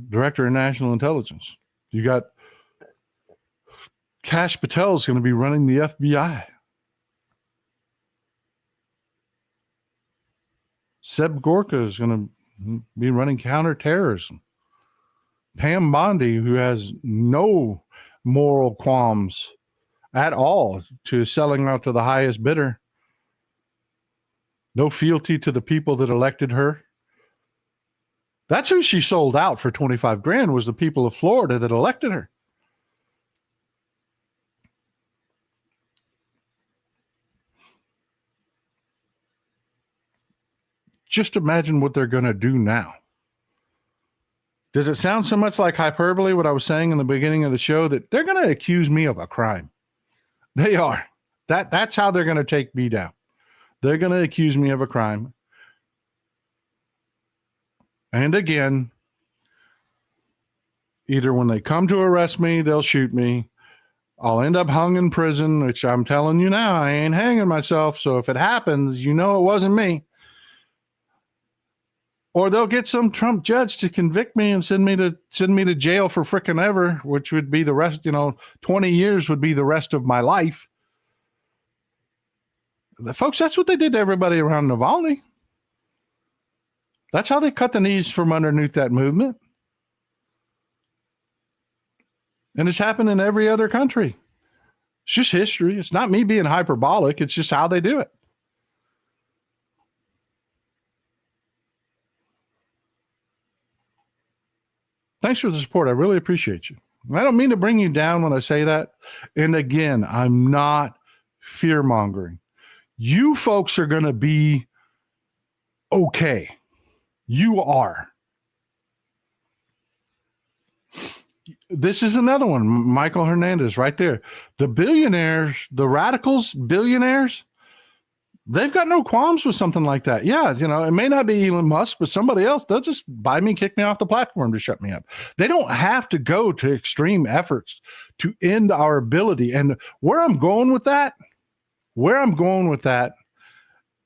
Director of National Intelligence. You got Kash Patel is going to be running the FBI. Seb Gorka is going to be running counterterrorism. Pam Bondi, who has no moral qualms at all to selling out to the highest bidder. No fealty to the people that elected her. That's who she sold out for 25 grand, was the people of Florida that elected her. Just imagine what they're going to do now. Does it sound so much like hyperbole, what I was saying in the beginning of the show, that they're going to accuse me of a crime? They are. That's how they're going to take me down. They're going to accuse me of a crime. And again, either when they come to arrest me, they'll shoot me. I'll end up hung in prison, which I'm telling you now, I ain't hanging myself. So if it happens, you know it wasn't me. Or they'll get some Trump judge to convict me and send me to jail for frickin' ever, which would be the rest, 20 years would be the rest of my life. Folks, that's what they did to everybody around Navalny. That's how they cut the knees from underneath that movement. And it's happened in every other country. It's just history. It's not me being hyperbolic. It's just how they do it. Thanks for the support. I really appreciate you. I don't mean to bring you down when I say that. And again, I'm not fear-mongering. You folks are going to be okay. You are. This is another one. Michael Hernandez right there. The billionaires, the radicals, billionaires, they've got no qualms with something like that. Yeah, it may not be Elon Musk, but somebody else, they'll just buy me, kick me off the platform to shut me up. They don't have to go to extreme efforts to end our ability. And where I'm going with that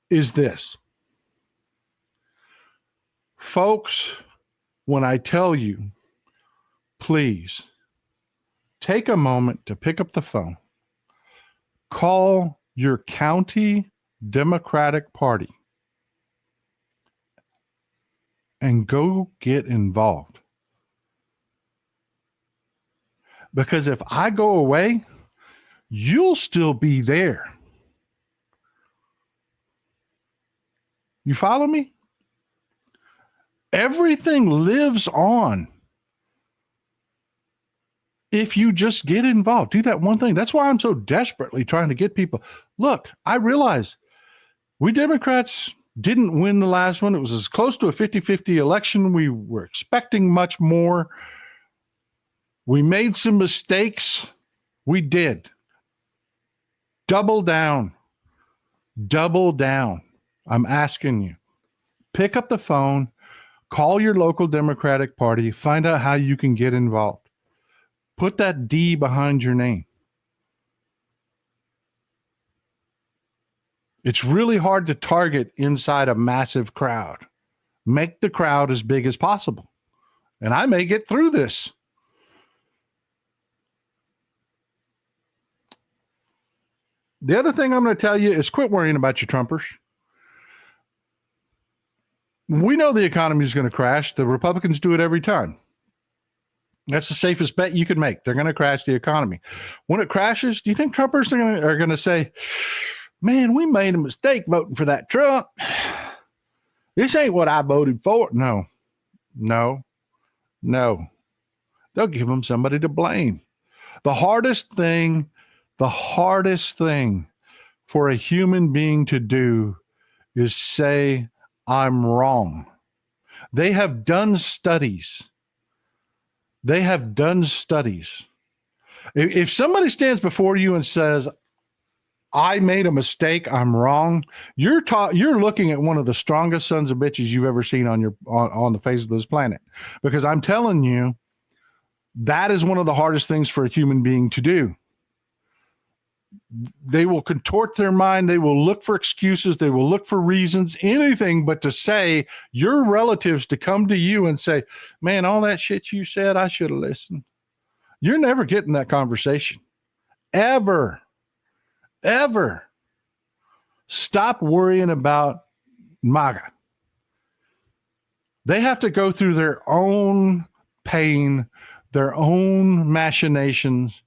is this. Folks, when I tell you, please take a moment to pick up the phone, call your county Democratic Party, and go get involved. Because if I go away, you'll still be there. You follow me? Everything lives on if you just get involved. Do that one thing. That's why I'm so desperately trying to get people. Look, I realize we Democrats didn't win the last one. It was as close to a 50-50 election. We were expecting much more. We made some mistakes. We did. Double down. Double down. I'm asking you. Pick up the phone. Call your local Democratic Party. Find out how you can get involved. Put that D behind your name. It's really hard to target inside a massive crowd. Make the crowd as big as possible. And I may get through this. The other thing I'm going to tell you is quit worrying about your Trumpers. We know the economy is going to crash. The Republicans do it every time. That's the safest bet you can make. They're going to crash the economy. When it crashes, do you think Trumpers are going to say, man, we made a mistake voting for that Trump. This ain't what I voted for. No. They'll give them somebody to blame. The hardest thing for a human being to do is say, I'm wrong. They have done studies. If somebody stands before you and says, I made a mistake, I'm wrong, you're looking at one of the strongest sons of bitches you've ever seen on the face of this planet. Because I'm telling you, that is one of the hardest things for a human being to do. They will contort their mind. They will look for excuses. They will look for reasons, anything but to say, your relatives to come to you and say, man, all that shit you said, I should have listened. You're never getting that conversation. Ever. Stop worrying about MAGA. They have to go through their own pain, their own machinations,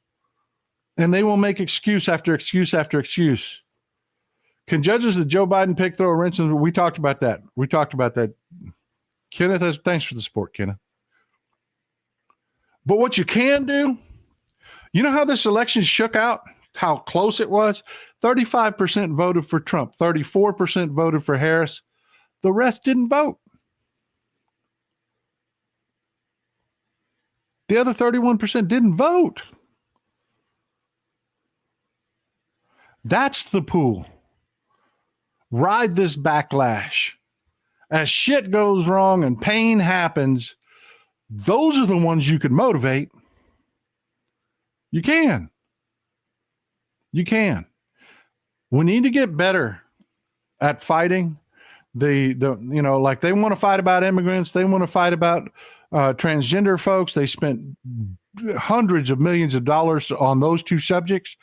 and they will make excuse after excuse after excuse. Can judges that Joe Biden picked throw a wrench in? We talked about that. Kenneth, thanks for the support, Kenneth. But what you can do, you know how this election shook out? How close it was? 35% voted for Trump. 34% voted for Harris. The rest didn't vote. The other 31% didn't vote. That's the pool. Ride this backlash. As shit goes wrong and pain happens, those are the ones you can motivate. You can. We need to get better at fighting like they want to fight about immigrants. They want to fight about transgender folks. They spent hundreds of millions of dollars on those two subjects,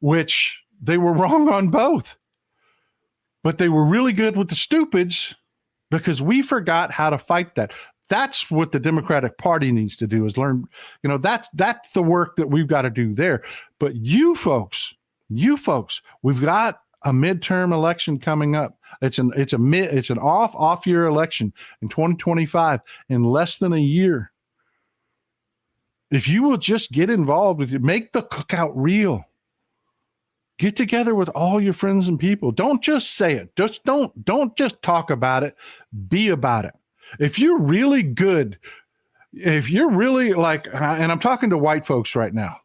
which they were wrong on both. But they were really good with the stupids because we forgot how to fight that. That's what the Democratic Party needs to do, is learn, that's the work that we've got to do there. But you folks, we've got a midterm election coming up. It's an off year election in 2025 in less than a year. If you will just get involved with it, make the cookout real. Get together with all your friends and people. Don't just say it. Just don't just talk about it. Be about it. If you're really good, if you're really like, and I'm talking to white folks right now,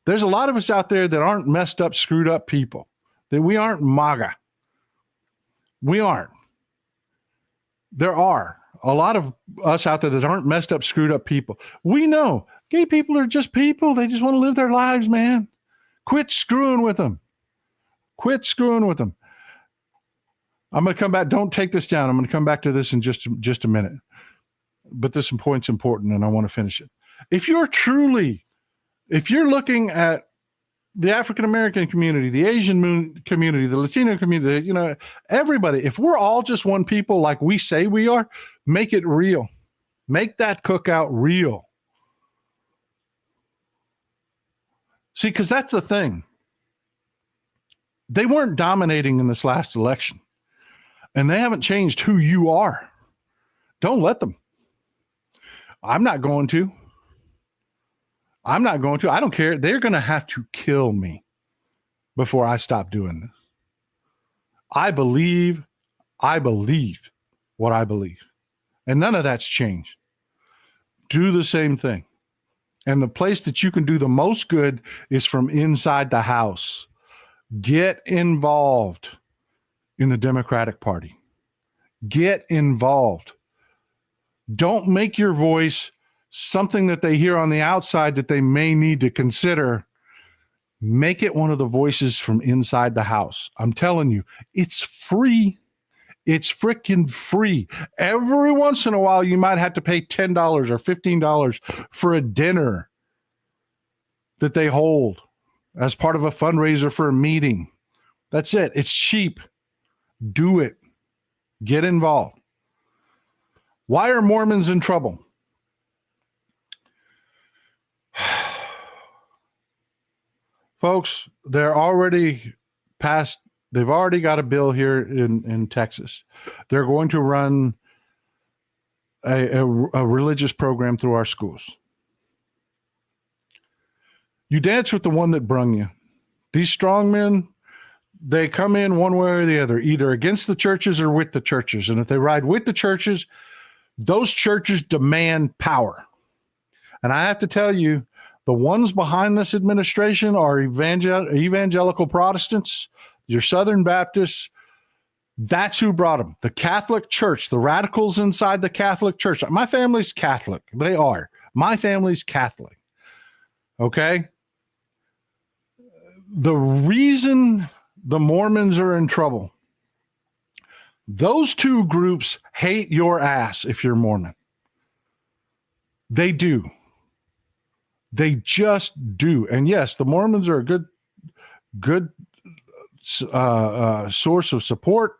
there's a lot of us out there that aren't messed up, screwed up people. That we aren't MAGA. We aren't. There are a lot of us out there that aren't messed up, screwed up people. We know gay people are just people. They just want to live their lives, man. Quit screwing with them. Quit screwing with them. I'm going to come back. Don't take this down. I'm going to come back to this in just a minute. But this point's important, and I want to finish it. If you're looking at the African-American community, the Asian community, the Latino community, everybody, if we're all just one people like we say we are, make it real. Make that cookout real. See, because that's the thing. They weren't dominating in this last election, and they haven't changed who you are. Don't let them. I'm not going to. I don't care. They're going to have to kill me before I stop doing this. I believe what I believe. And none of that's changed. Do the same thing. And the place that you can do the most good is from inside the house. Get involved in the Democratic Party. Get involved. Don't make your voice something that they hear on the outside that they may need to consider. Make it one of the voices from inside the house. I'm telling you, it's free. It's freaking free. Every once in a while, you might have to pay $10 or $15 for a dinner that they hold as part of a fundraiser for a meeting. That's it. It's cheap. Do it. Get involved. Why are Mormons in trouble? Folks, they're already passed. They've already got a bill here in Texas. They're going to run a religious program through our schools. You dance with the one that brung you. These strong men, they come in one way or the other, either against the churches or with the churches. And if they ride with the churches, those churches demand power. And I have to tell you, the ones behind this administration are evangelical Protestants, your Southern Baptists. That's who brought them. The Catholic Church, the radicals inside the Catholic Church. My family's Catholic. They are. My family's Catholic. Okay? The reason the Mormons are in trouble, those two groups hate your ass if you're Mormon. They do. They just do. And yes, the Mormons are a good source of support.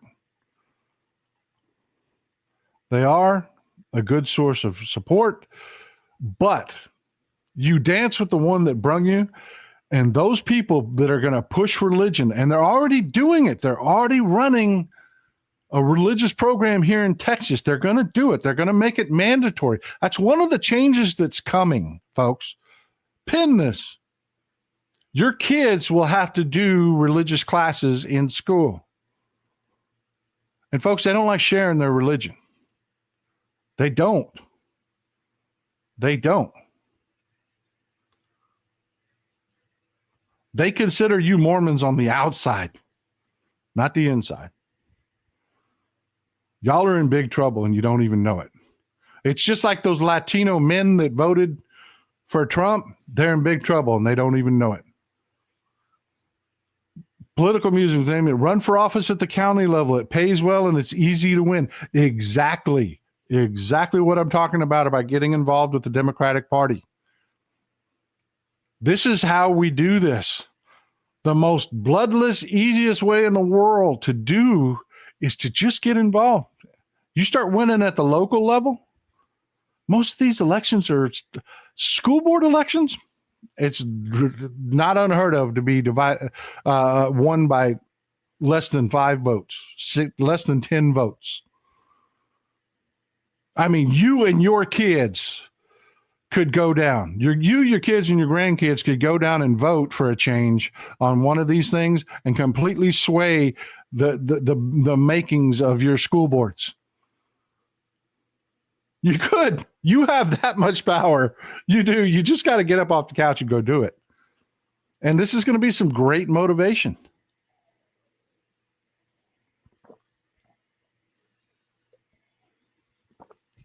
They are a good source of support, but you dance with the one that brung you, and those people that are going to push religion, and they're already doing it. They're already running a religious program here in Texas. They're going to do it. They're going to make it mandatory. That's one of the changes that's coming, folks. Pin this. Your kids will have to do religious classes in school. And folks, they don't like sharing their religion. They don't. They don't. They consider you Mormons on the outside, not the inside. Y'all are in big trouble and you don't even know it. It's just like those Latino men that voted for Trump. They're in big trouble and they don't even know it. Political music, name it. Run for office at the county level. It pays well and it's easy to win. Exactly what I'm talking about getting involved with the Democratic Party. This is how we do this. The most bloodless, easiest way in the world to do is to just get involved. You start winning at the local level. Most of these elections are school board elections. It's not unheard of to be won by less than 5 votes, less than 10 votes. I mean, you and your kids could go down. Your kids and your grandkids could go down and vote for a change on one of these things and completely sway the makings of your school boards. You could. You have that much power. You do. You just got to get up off the couch and go do it. And this is going to be some great motivation.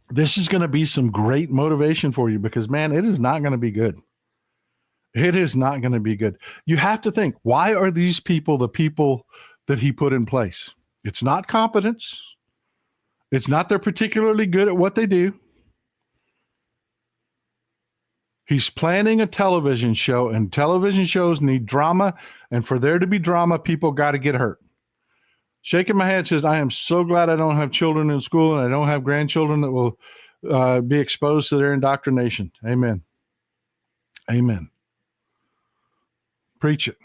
This is going to be some great motivation for you because, man, it is not going to be good. It is not going to be good. You have to think, why are these people the people that he put in place? It's not competence. It's not they're particularly good at what they do. He's planning a television show, and television shows need drama. And for there to be drama, people got to get hurt. Shaking my head says, I am so glad I don't have children in school and I don't have grandchildren that will be exposed to their indoctrination. Amen. Amen. Preach it.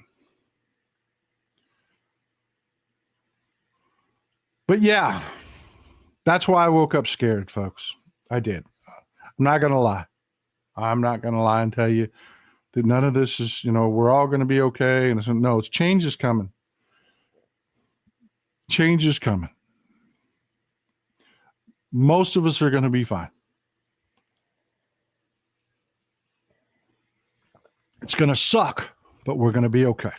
But yeah, that's why I woke up scared, folks. I did. I'm not going to lie. I'm not going to lie and tell you that none of this is, we're all going to be okay. And no, it's change is coming. Change is coming. Most of us are going to be fine. It's going to suck, but we're going to be okay.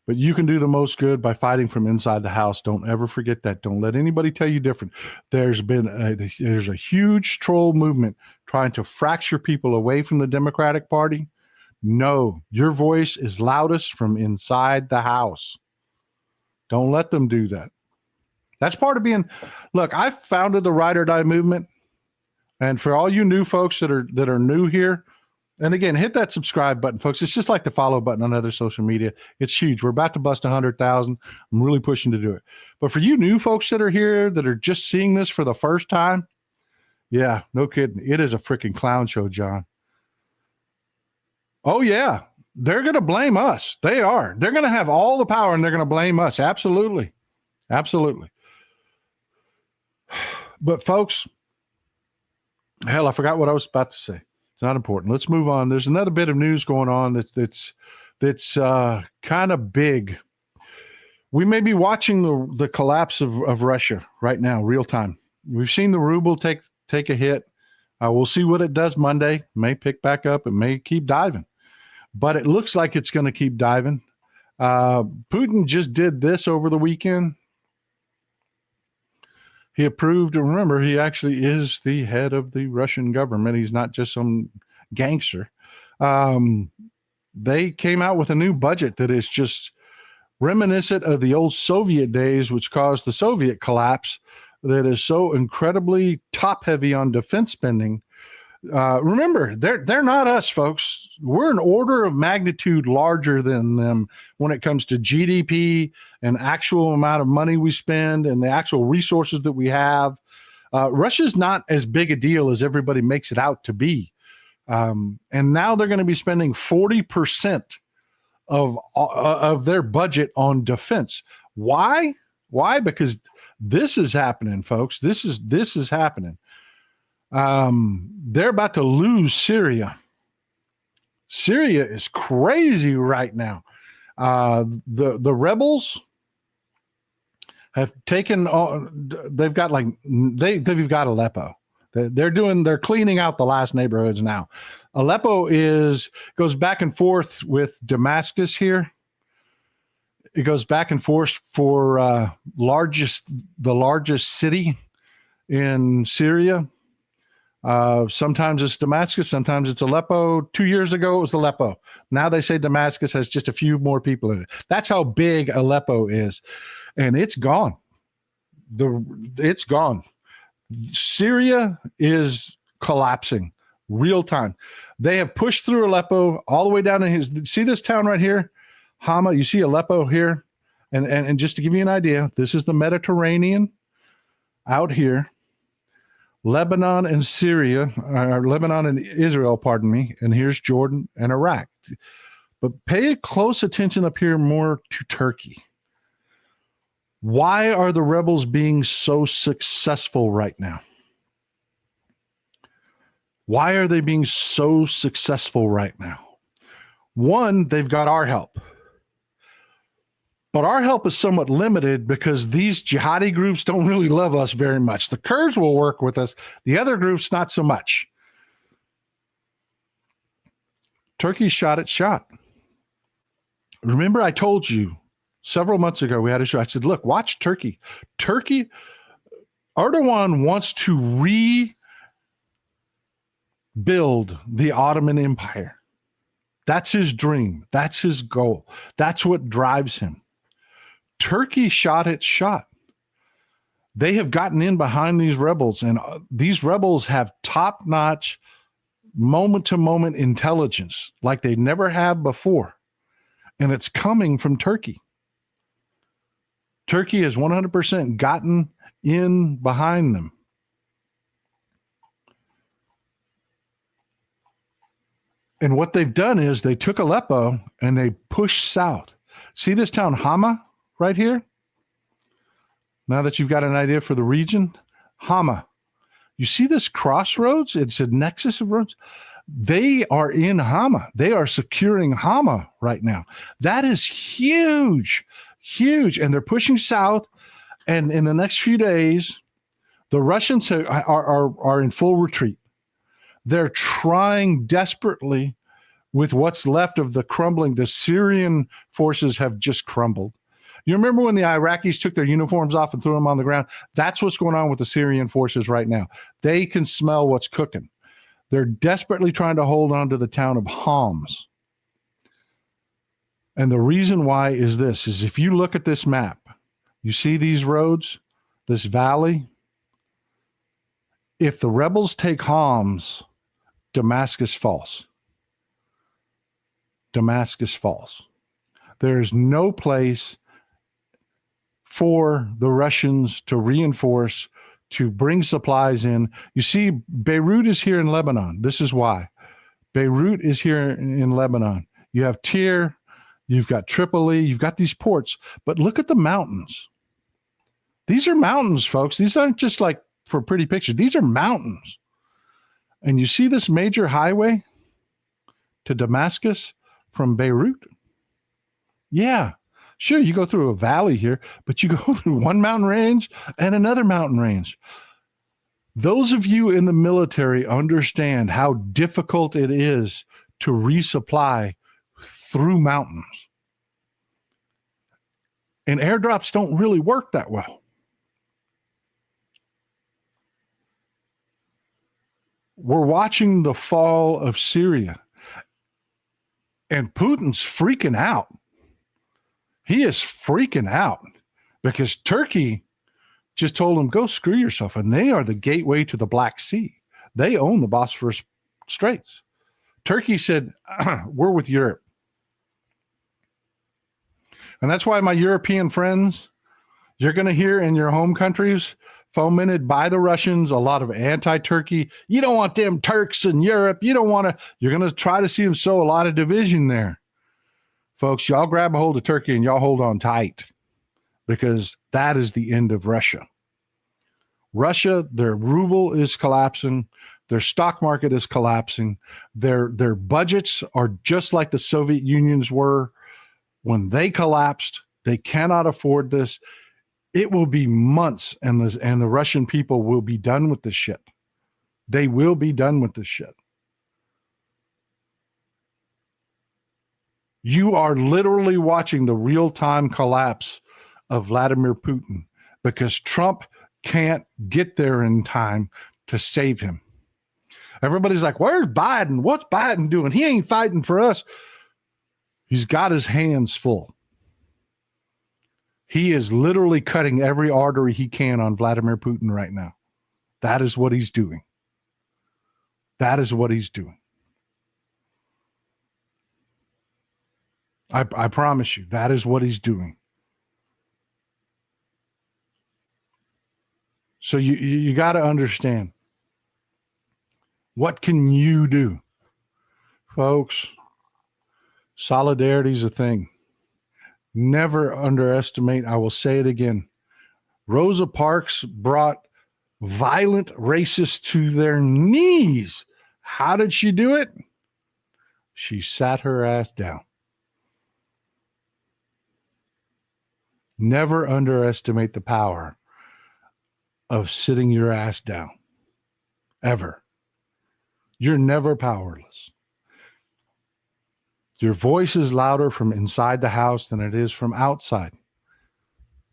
But you can do the most good by fighting from inside the house. Don't ever forget that. Don't let anybody tell you different. There's a huge troll movement trying to fracture people away from the Democratic Party. No, your voice is loudest from inside the house. Don't let them do that. That's part of being. Look, I founded the Ride or Die movement, and for all you new folks that are new here, and again, hit that subscribe button, folks. It's just like the follow button on other social media. It's huge. We're about to bust 100,000. I'm really pushing to do it. But for you new folks that are here that are just seeing this for the first time, yeah, no kidding. It is a freaking clown show, John. Oh yeah. They're going to blame us. They are. They're going to have all the power and they're going to blame us. Absolutely. Absolutely. But folks, hell, I forgot what I was about to say. It's not important. Let's move on. There's another bit of news going on that's kind of big. We may be watching the collapse of Russia right now, real time. We've seen the ruble take a hit. We'll see what it does Monday. It may pick back up. It may keep diving. But it looks like it's going to keep diving. Putin just did this over the weekend. He approved, and remember, he actually is the head of the Russian government. He's not just some gangster. They came out with a new budget that is just reminiscent of the old Soviet days, which caused the Soviet collapse, that is so incredibly top-heavy on defense spending. Remember, they're not us, folks. We're an order of magnitude larger than them when it comes to GDP and actual amount of money we spend and the actual resources that we have. Russia's not as big a deal as everybody makes it out to be. And now they're going to be spending 40% of their budget on defense. Why? Why? Because this is happening, folks. This is happening. They're about to lose Syria. Syria is crazy right now. The rebels have taken. They've got they've got Aleppo. They're cleaning out the last neighborhoods now. Aleppo goes back and forth with Damascus here. It goes back and forth for the largest city in Syria. Sometimes it's Damascus, sometimes it's Aleppo. 2 years ago, it was Aleppo. Now they say Damascus has just a few more people in it. That's how big Aleppo is. And it's gone. It's gone. Syria is collapsing real time. They have pushed through Aleppo all the way down to see this town right here? Hama, you see Aleppo here? And just to give you an idea, this is the Mediterranean out here, Lebanon and Syria, or Lebanon and Israel, pardon me, and here's Jordan and Iraq. But pay close attention up here more to Turkey. Why are the rebels being so successful right now? Why are they being so successful right now? One, they've got our help. But our help is somewhat limited because these jihadi groups don't really love us very much. The Kurds will work with us. The other groups, not so much. Turkey shot its shot. Remember, I told you several months ago, we had a show. I said, look, watch Turkey. Erdogan wants to rebuild the Ottoman Empire. That's his dream. That's his goal. That's what drives him. Turkey shot its shot. They have gotten in behind these rebels, and these rebels have top-notch, moment-to-moment intelligence like they never have before, and it's coming from Turkey. Turkey has 100% gotten in behind them. And what they've done is they took Aleppo and they pushed south. See this town, Hama? Right here. Now that you've got an idea for the region, Hama. You see this crossroads? It's a nexus of roads. They are in Hama. They are securing Hama right now. That is huge, huge. And they're pushing south. And in the next few days, the Russians are in full retreat. They're trying desperately with what's left of the crumbling. The Syrian forces have just crumbled. You remember when the Iraqis took their uniforms off and threw them on the ground? That's what's going on with the Syrian forces right now. They can smell what's cooking. They're desperately trying to hold on to the town of Homs. And the reason why is this, is if you look at this map, you see these roads, this valley. If the rebels take Homs, Damascus falls. Damascus falls. There is no place for the Russians to reinforce, to bring supplies in. You see, Beirut is here in Lebanon. This is why. Beirut is here in Lebanon. You have Tyre, you've got Tripoli, you've got these ports. But look at the mountains. These are mountains, folks. These aren't just like for pretty pictures. These are mountains. And you see this major highway to Damascus from Beirut? Yeah. Sure, you go through a valley here, but you go through one mountain range and another mountain range. Those of you in the military understand how difficult it is to resupply through mountains. And airdrops don't really work that well. We're watching the fall of Syria, and Putin's freaking out. He is freaking out because Turkey just told him, go screw yourself. And they are the gateway to the Black Sea. They own the Bosphorus Straits. Turkey said, we're with Europe. And that's why my European friends, you're going to hear in your home countries, fomented by the Russians, a lot of anti-Turkey. You don't want them Turks in Europe. You're going to try to see them sow a lot of division there. Folks, y'all grab a hold of Turkey and y'all hold on tight, because that is the end of Russia. Russia, their ruble is collapsing. Their stock market is collapsing. Their budgets are just like the Soviet Union's were when they collapsed. They cannot afford this. It will be months, and the Russian people will be done with this shit. They will be done with this shit. You are literally watching the real-time collapse of Vladimir Putin because Trump can't get there in time to save him. Everybody's like, where's Biden? What's Biden doing? He ain't fighting for us. He's got his hands full. He is literally cutting every artery he can on Vladimir Putin right now. That is what he's doing. That is what he's doing. I promise you, that is what he's doing. So you got to understand, what can you do? Folks, solidarity is a thing. Never underestimate, I will say it again. Rosa Parks brought violent racists to their knees. How did she do it? She sat her ass down. Never underestimate the power of sitting your ass down. Ever. You're never powerless. Your voice is louder from inside the house than it is from outside.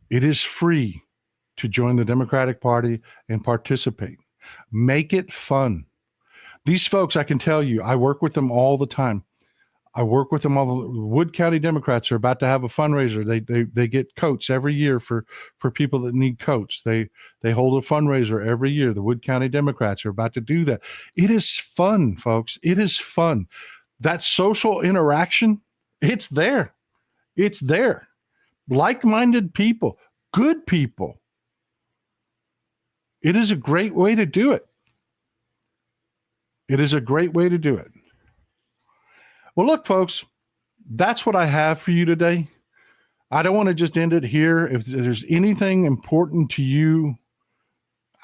It is free to join the Democratic Party and participate. Make it fun. These folks, I can tell you, I work with them all the time. I work with them all. Wood County Democrats are about to have a fundraiser. They get coats every year for people that need coats. They hold a fundraiser every year. The Wood County Democrats are about to do that. It is fun, folks. It is fun. That social interaction, it's there. It's there. Like-minded people, good people. It is a great way to do it. It is a great way to do it. Well, look, folks, that's what I have for you today. I don't want to just end it here. If there's anything important to you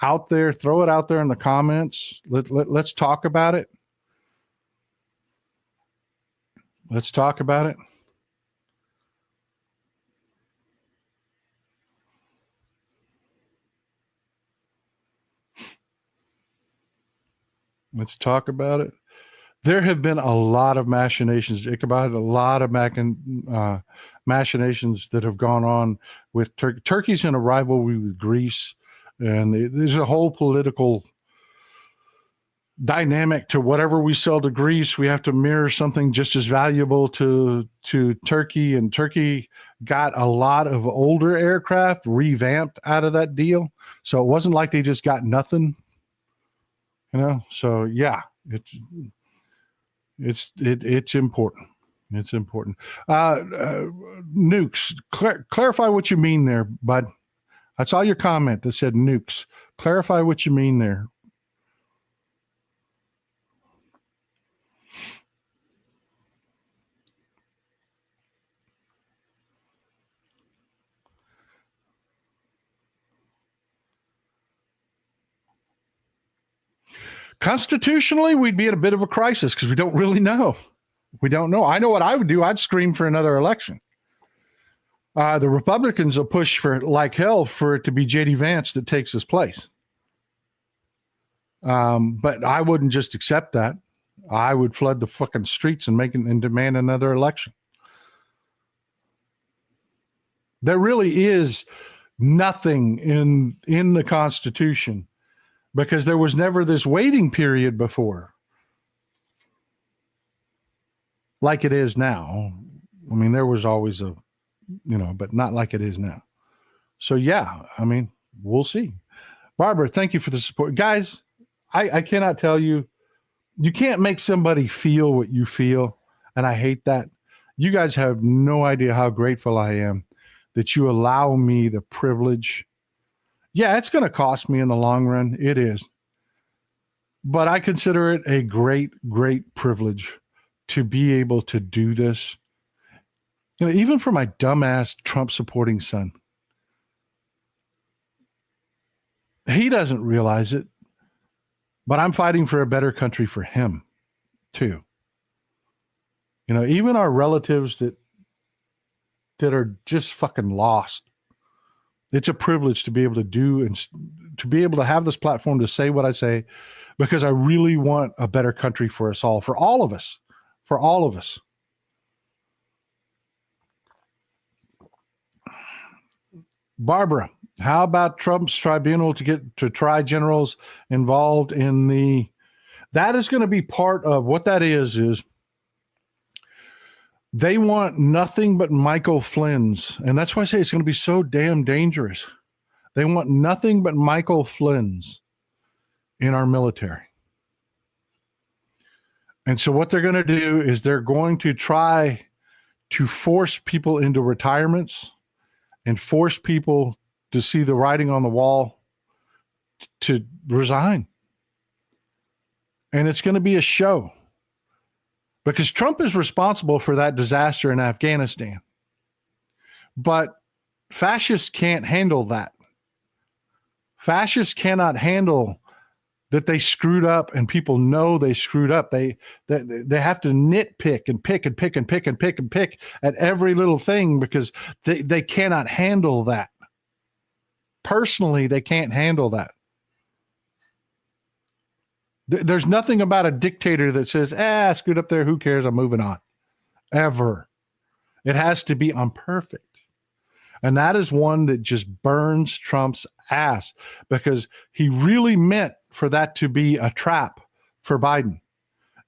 out there, throw it out there in the comments. Let's talk about it. Let's talk about it. Let's talk about it. There have been a lot of machinations, Ichabod, a lot of machinations that have gone on with Turkey. Turkey's in a rivalry with Greece, and there's a whole political dynamic to whatever we sell to Greece. We have to mirror something just as valuable to Turkey, and Turkey got a lot of older aircraft revamped out of that deal. So it wasn't like they just got nothing, So yeah, it's important. It's important. Nukes. Clarify what you mean there, bud. I saw your comment that said nukes. Clarify what you mean there. Constitutionally, we'd be in a bit of a crisis because we don't really know. We don't know. I know what I would do. I'd scream for another election. The Republicans will push for like hell for it to be J.D. Vance that takes his place. But I wouldn't just accept that. I would flood the fucking streets and demand another election. There really is nothing in the Constitution, because there was never this waiting period before like it is now. I mean, there was always but not like it is now. So yeah, I mean, we'll see. Barbara, thank you for the support. Guys, I cannot tell you, you can't make somebody feel what you feel. And I hate that. You guys have no idea how grateful I am that you allow me the privilege. Yeah, it's going to cost me in the long run. It is. But I consider it a great, great privilege to be able to do this. Even for my dumbass Trump supporting son. He doesn't realize it, but I'm fighting for a better country for him too. Even our relatives that are just fucking lost. It's a privilege to be able to do and to be able to have this platform to say what I say, because I really want a better country for us all, for all of us, for all of us. Barbara, how about Trump's tribunal to try generals involved in that is going to be part of what that is they want nothing but Michael Flynn's. And that's why I say it's going to be so damn dangerous. They want nothing but Michael Flynn's in our military. And so what they're going to do is they're going to try to force people into retirements and force people to see the writing on the wall to resign. And it's going to be a show because Trump is responsible for that disaster in Afghanistan. But fascists can't handle that. Fascists cannot handle that they screwed up and people know they screwed up. They have to nitpick and pick and pick and pick and pick and pick at every little thing because they cannot handle that. Personally, they can't handle that. There's nothing about a dictator that says, screwed up there, who cares, I'm moving on. Ever. It has to be on perfect. And that is one that just burns Trump's ass because he really meant for that to be a trap for Biden.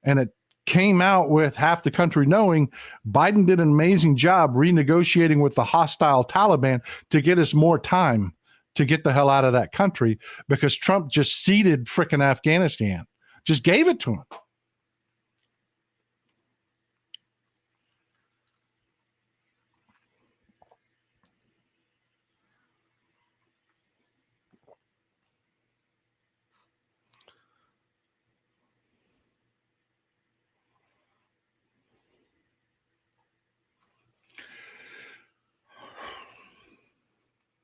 And it came out with half the country knowing Biden did an amazing job renegotiating with the hostile Taliban to get us more time to get the hell out of that country because Trump just ceded frickin' Afghanistan, just gave it to him.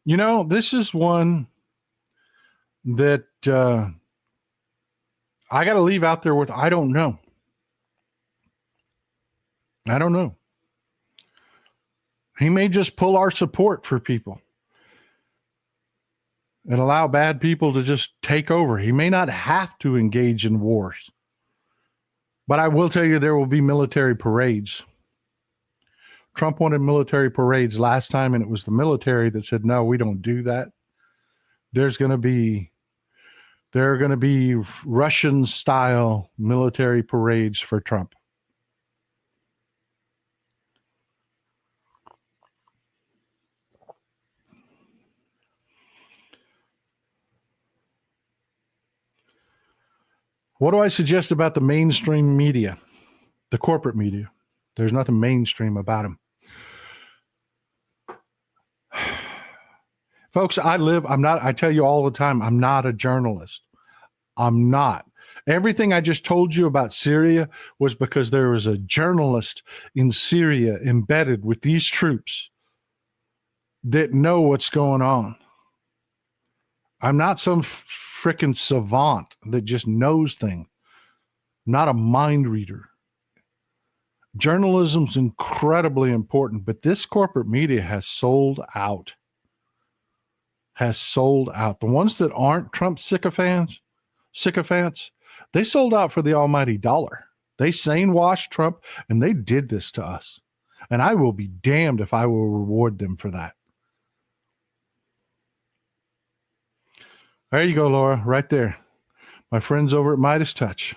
You know, this is one that I got to leave out there with, I don't know. I don't know. He may just pull our support for people and allow bad people to just take over. He may not have to engage in wars. But I will tell you there will be military parades. Trump wanted military parades last time, and it was the military that said, no, we don't do that. There are going to be Russian-style military parades for Trump. What do I suggest about the mainstream media, the corporate media? There's nothing mainstream about them. Folks, I tell you all the time, I'm not a journalist. I'm not. Everything I just told you about Syria was because there was a journalist in Syria embedded with these troops that know what's going on. I'm not some freaking savant that just knows things. I'm not a mind reader. Journalism's incredibly important, but this corporate media has sold out. The ones that aren't Trump sycophants, they sold out for the almighty dollar. They sane-washed Trump, and they did this to us. And I will be damned if I will reward them for that. There you go, Laura, right there. My friends over at Midas Touch.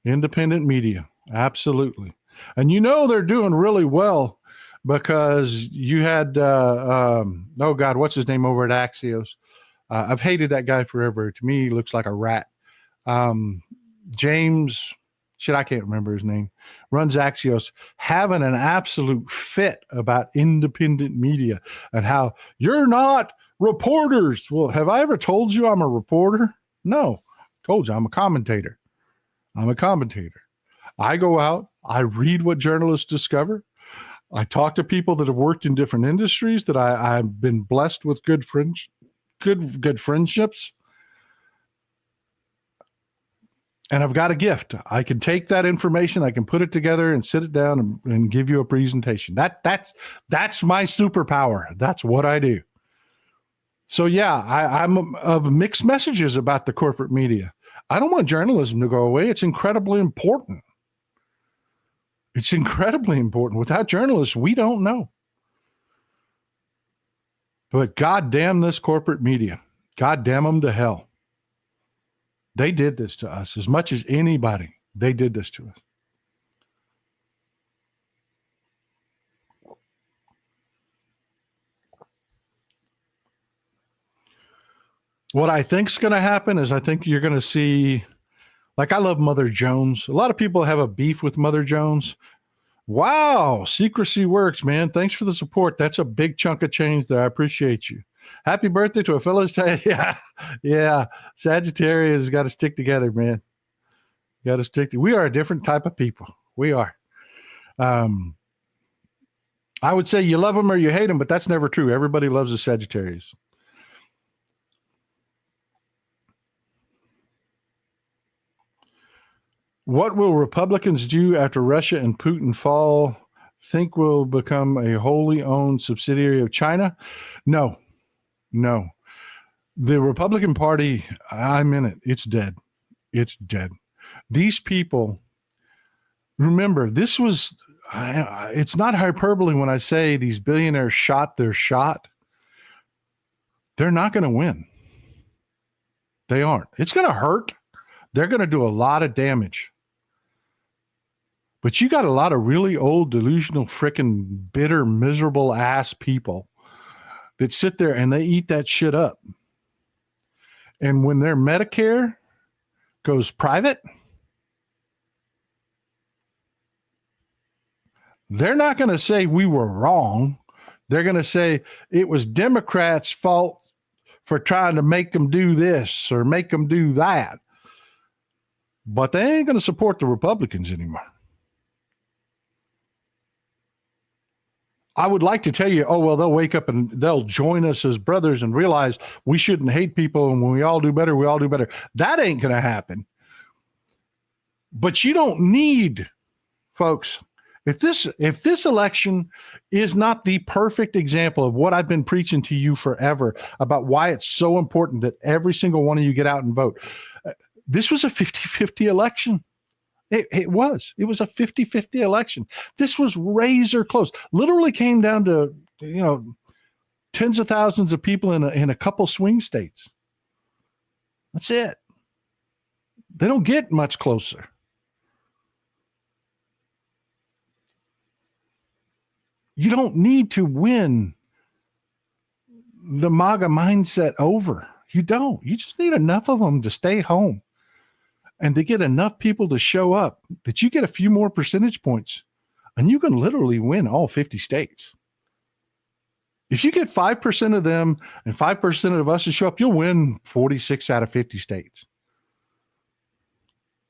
Independent media, absolutely. And you know they're doing really well because you had, what's his name over at Axios? I've hated that guy forever. To me, he looks like a rat. James, I can't remember his name, runs Axios, having an absolute fit about independent media and how you're not reporters. Well, have I ever told you I'm a reporter? No. Told you I'm a commentator. I go out, I read what journalists discover. I talk to people that have worked in different industries that I've been blessed with good friendships. And I've got a gift. I can take that information, I can put it together and sit it down and give you a presentation. That's my superpower. That's what I do. So yeah, I'm of mixed messages about the corporate media. I don't want journalism to go away. It's incredibly important. Without journalists, we don't know. But God damn this corporate media. God damn them to hell. They did this to us as much as anybody. They did this to us. What I think is going to happen is I think you're going to see, like I love Mother Jones. A lot of people have a beef with Mother Jones. Wow, secrecy works, man. Thanks for the support. That's a big chunk of change there. I appreciate you. Happy birthday to a fellow. Yeah. Sagittarius has got to stick together, man. Got to stick. We are a different type of people. We are. I would say you love them or you hate them, but that's never true. Everybody loves a Sagittarius. What will Republicans do after Russia and Putin fall? Think will become a wholly owned subsidiary of China? No. The Republican Party, I'm in it. It's dead. It's dead. These people, remember, this was, it's not hyperbole when I say these billionaires shot their shot. They're not going to win. They aren't. It's going to hurt. They're going to do a lot of damage. But you got a lot of really old, delusional, frickin' bitter, miserable ass people that sit there and they eat that shit up. And when their Medicare goes private, they're not going to say we were wrong. They're going to say it was Democrats' fault for trying to make them do this or make them do that. But they ain't going to support the Republicans anymore. I would like to tell you, oh, well, they'll wake up and they'll join us as brothers and realize we shouldn't hate people. And when we all do better, we all do better. That ain't going to happen. But you don't need, folks, if this election is not the perfect example of what I've been preaching to you forever about why it's so important that every single one of you get out and vote. This was a 50-50 election. It was a 50-50 election. This was razor close. Literally came down to, tens of thousands of people in a couple swing states. That's it. They don't get much closer. You don't need to win the MAGA mindset over. You don't. You just need enough of them to stay home. And to get enough people to show up that you get a few more percentage points and you can literally win all 50 states. If you get 5% of them and 5% of us to show up, you'll win 46 out of 50 states.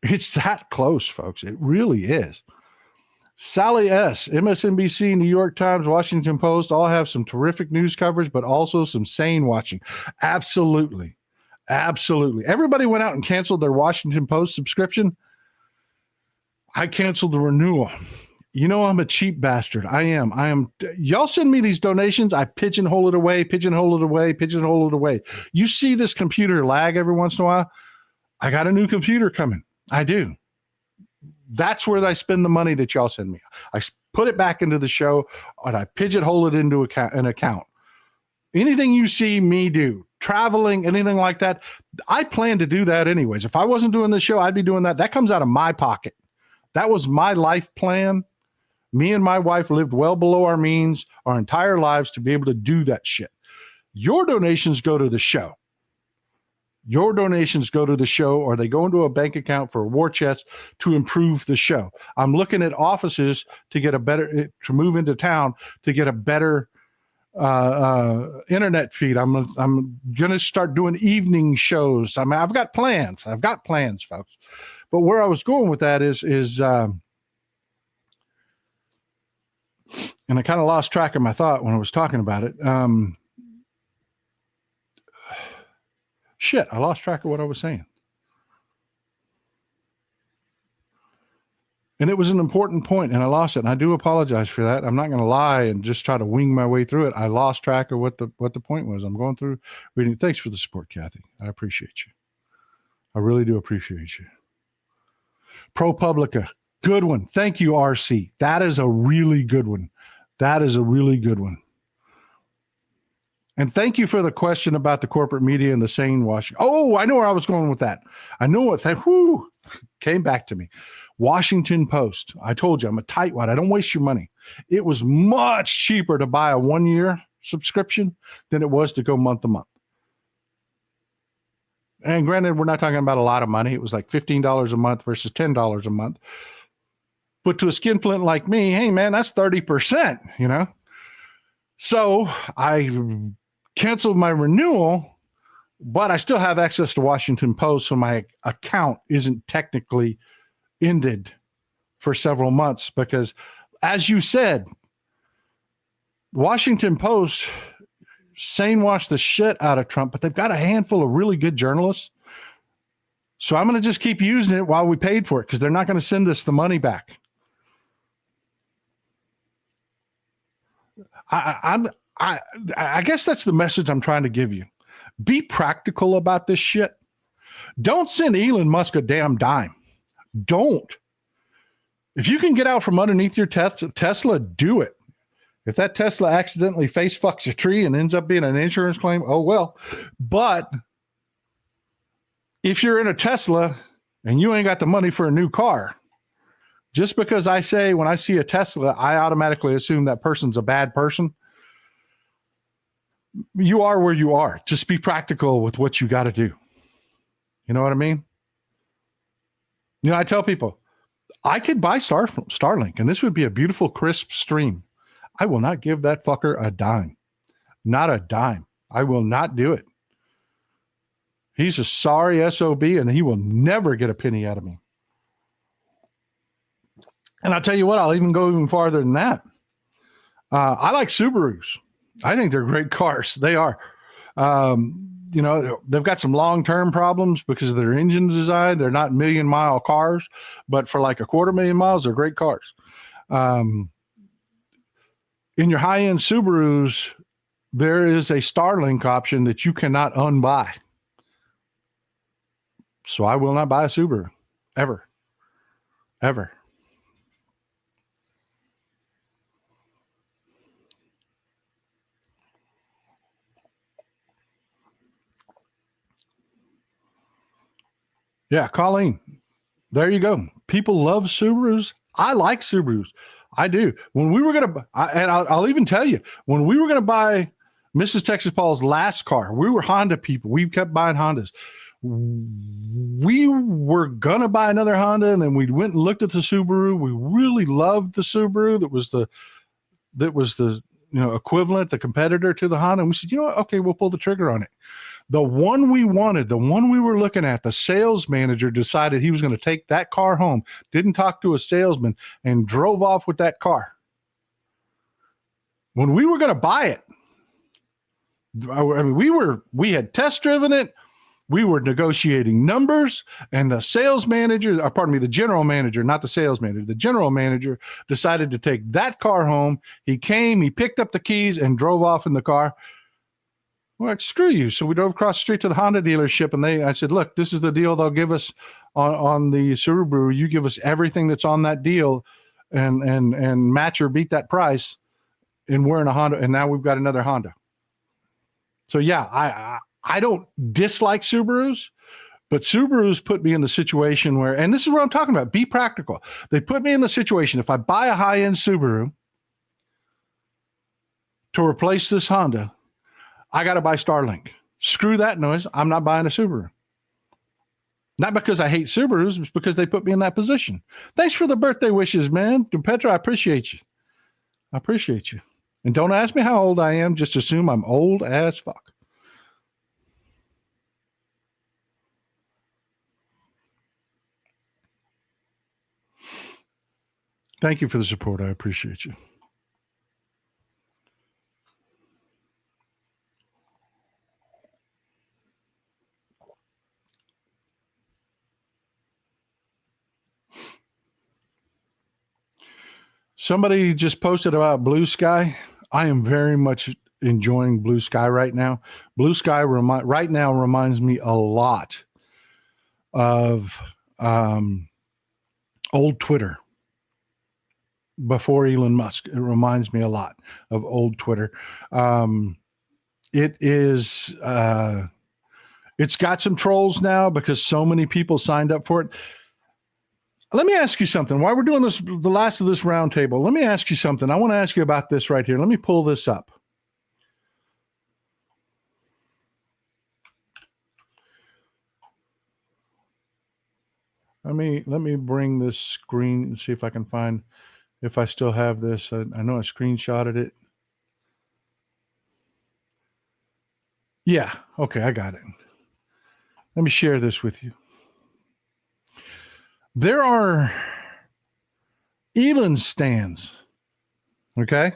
It's that close, folks. It really is. Sally S., MSNBC, New York Times, Washington Post all have some terrific news coverage, but also some sane watching. Absolutely. Absolutely. Everybody went out and canceled their Washington Post subscription. I canceled the renewal. You know, I'm a cheap bastard. I am. Y'all send me these donations. I pigeonhole it away. You see this computer lag every once in a while. I got a new computer coming. I do. That's where I spend the money that y'all send me. I put it back into the show and I pigeonhole it into an account. Anything you see me do, traveling, anything like that, I plan to do that anyways. If I wasn't doing this show, I'd be doing that. That comes out of my pocket. That was my life plan. Me and my wife lived well below our means our entire lives to be able to do that shit. Your donations go to the show. Or they go into a bank account for a war chest to improve the show. I'm looking at offices to move into town to get a better internet feed. I'm gonna start doing evening shows. I've got plans, folks. But where I was going with that is and I kind of lost track of my thought when I was talking about it. I lost track of what I was saying. And it was an important point, and I lost it. And I do apologize for that. I'm not going to lie and just try to wing my way through it. I lost track of what the point was. I'm going through reading. Thanks for the support, Kathy. I appreciate you. I really do appreciate you. ProPublica, good one. Thank you, RC. That is a really good one. And thank you for the question about the corporate media and the sane washing. Oh, I know where I was going with that. I know what came back to me. Washington Post. I told you I'm a tightwad. I don't waste your money. It was much cheaper to buy a 1-year subscription than it was to go month to month. And granted, we're not talking about a lot of money. It was like $15 a month versus $10 a month. But to a skinflint like me, hey man, that's 30%, So I canceled my renewal, but I still have access to Washington Post, so my account isn't technically ended for several months because, as you said, Washington Post sane-washed the shit out of Trump, but they've got a handful of really good journalists. So I'm going to just keep using it while we paid for it because they're not going to send us the money back. I guess that's the message I'm trying to give you. Be practical about this shit. Don't send Elon Musk a damn dime. Don't. If you can get out from underneath your Tesla, do it. If that Tesla accidentally face fucks a tree and ends up being an insurance claim, oh well. But if you're in a Tesla and you ain't got the money for a new car, just because I say when I see a Tesla, I automatically assume that person's a bad person. You are where you are. Just be practical with what you got to do. You know what I mean? You know, I tell people, I could buy Starlink, and this would be a beautiful, crisp stream. I will not give that fucker a dime. Not a dime. I will not do it. He's a sorry SOB, and he will never get a penny out of me. And I'll tell you what, I'll even go even farther than that. I like Subarus. I think they're great cars. They are. You know, they've got some long-term problems because of their engine design. They're not million-mile cars, but for like 250,000 miles, they're great cars. In your high-end Subarus, there is a Starlink option that you cannot unbuy. So I will not buy a Subaru, ever. Ever. Yeah, Colleen, there you go. People love Subarus. I like Subarus. I do. When we were going to, and I'll even tell you, when we were going to buy Mrs. Texas Paul's last car, we were Honda people. We kept buying Hondas. We were going to buy another Honda, and then we went and looked at the Subaru. We really loved the Subaru. That was the equivalent, the competitor to the Honda. And we said, you know what? Okay, we'll pull the trigger on it. The one we wanted, the one we were looking at, the sales manager decided he was going to take that car home, didn't talk to a salesman, and drove off with that car. When we were going to buy it, I mean, we had test driven it. We were negotiating numbers, and the sales manager, the general manager, not the sales manager, the general manager decided to take that car home. He came, he picked up the keys and drove off in the car. We're like, screw you. So we drove across the street to the Honda dealership, and I said, look, this is the deal they'll give us on the Subaru. You give us everything that's on that deal and match or beat that price. And we're in a Honda, and now we've got another Honda. So yeah, I don't dislike Subarus, but Subarus put me in the situation where, and this is what I'm talking about, be practical. They put me in the situation, if I buy a high-end Subaru to replace this Honda, I got to buy Starlink. Screw that noise. I'm not buying a Subaru. Not because I hate Subarus, it's because they put me in that position. Thanks for the birthday wishes, man. Petra, I appreciate you. I appreciate you. And don't ask me how old I am. Just assume I'm old as fuck. Thank you for the support. I appreciate you. Somebody just posted about Blue Sky. I am very much enjoying Blue Sky right now. Blue Sky right now reminds me a lot of old Twitter before Elon Musk. It reminds me a lot of old Twitter. It is, it's got some trolls now because so many people signed up for it. Let me ask you something. While we're doing this, the last of this roundtable, let me ask you something. I want to ask you about this right here. Let me pull this up. Let me bring this screen and see if I can find, if I still have this. I know I screenshotted it. Yeah. Okay, I got it. Let me share this with you. There are Elon stands, okay,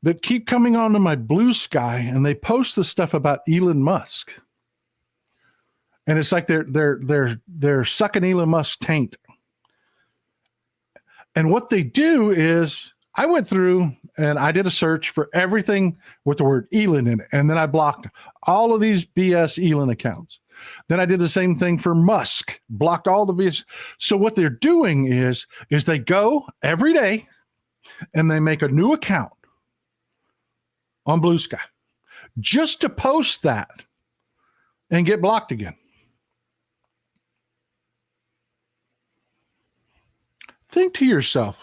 that keep coming onto my blue sky, and they post the stuff about Elon Musk. And it's like they're sucking Elon Musk's taint. And what they do is, I went through and I did a search for everything with the word Elon in it. And then I blocked all of these BS Elon accounts. Then I did the same thing for Musk, blocked all the BS. So what they're doing is they go every day and they make a new account on Blue Sky just to post that and get blocked again. Think to yourself.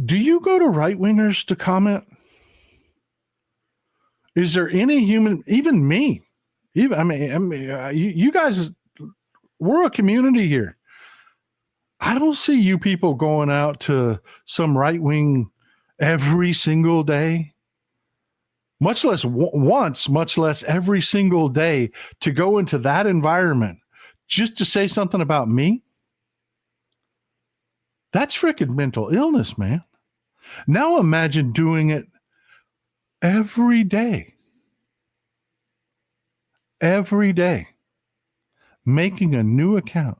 Do you go to right-wingers to comment? Is there any human, even me, you guys, we're a community here. I don't see you people going out to some right-wing every single day, much less once, much less every single day, to go into that environment just to say something about me. That's freaking mental illness, man. Now imagine doing it every day, making a new account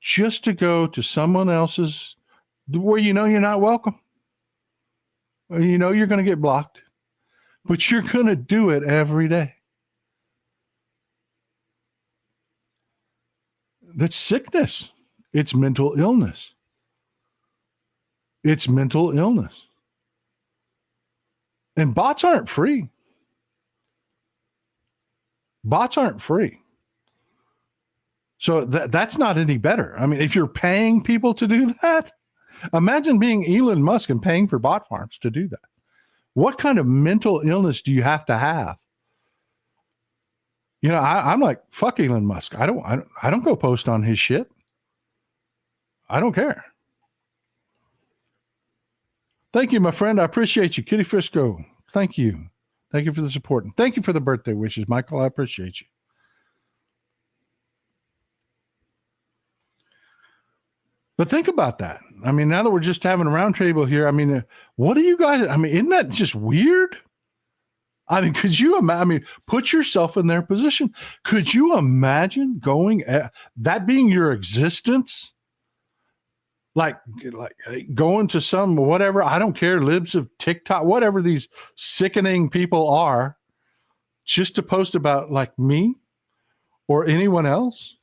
just to go to someone else's where you know you're not welcome. You know you're going to get blocked, but you're going to do it every day. That's sickness. It's mental illness. It's mental illness. And bots aren't free. So that's not any better. I mean, if you're paying people to do that, imagine being Elon Musk and paying for bot farms to do that. What kind of mental illness do you have to have? You know, I'm like, fuck Elon Musk. I don't go post on his shit. I don't care. Thank you, my friend. I appreciate you. Kitty Frisco. Thank you. Thank you for the support. And thank you for the birthday wishes, Michael. I appreciate you. But think about that. I mean, now that we're just having a round table here, I mean, what do you guys, I mean, isn't that just weird? I mean, could you imagine, I mean, put yourself in their position. Could you imagine that being your existence? Like going to some, whatever, I don't care, libs of TikTok, whatever these sickening people are, just to post about like me or anyone else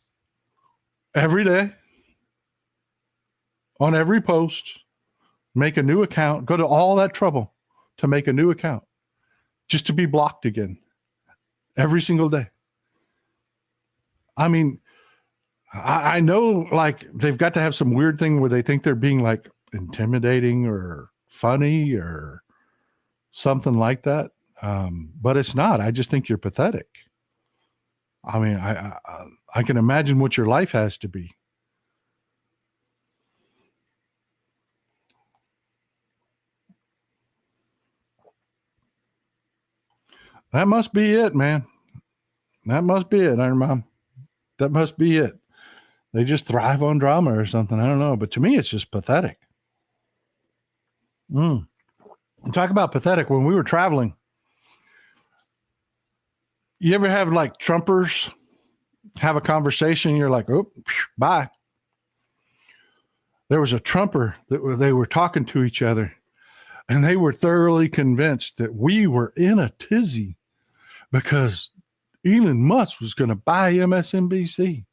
every day, on every post, make a new account, go to all that trouble to make a new account just to be blocked again every single day. I mean, I know like they've got to have some weird thing where they think they're being like intimidating or funny or something like that. But it's not. I just think you're pathetic. I mean, I can imagine what your life has to be. That must be it, man. That must be it, Iron Mom. That must be it. They just thrive on drama or something. I don't know. But to me, it's just pathetic. Talk about pathetic. When we were traveling, you ever have like Trumpers have a conversation? You're like, oh, bye. There was a Trumper that they were talking to each other, and they were thoroughly convinced that we were in a tizzy because Elon Musk was going to buy MSNBC.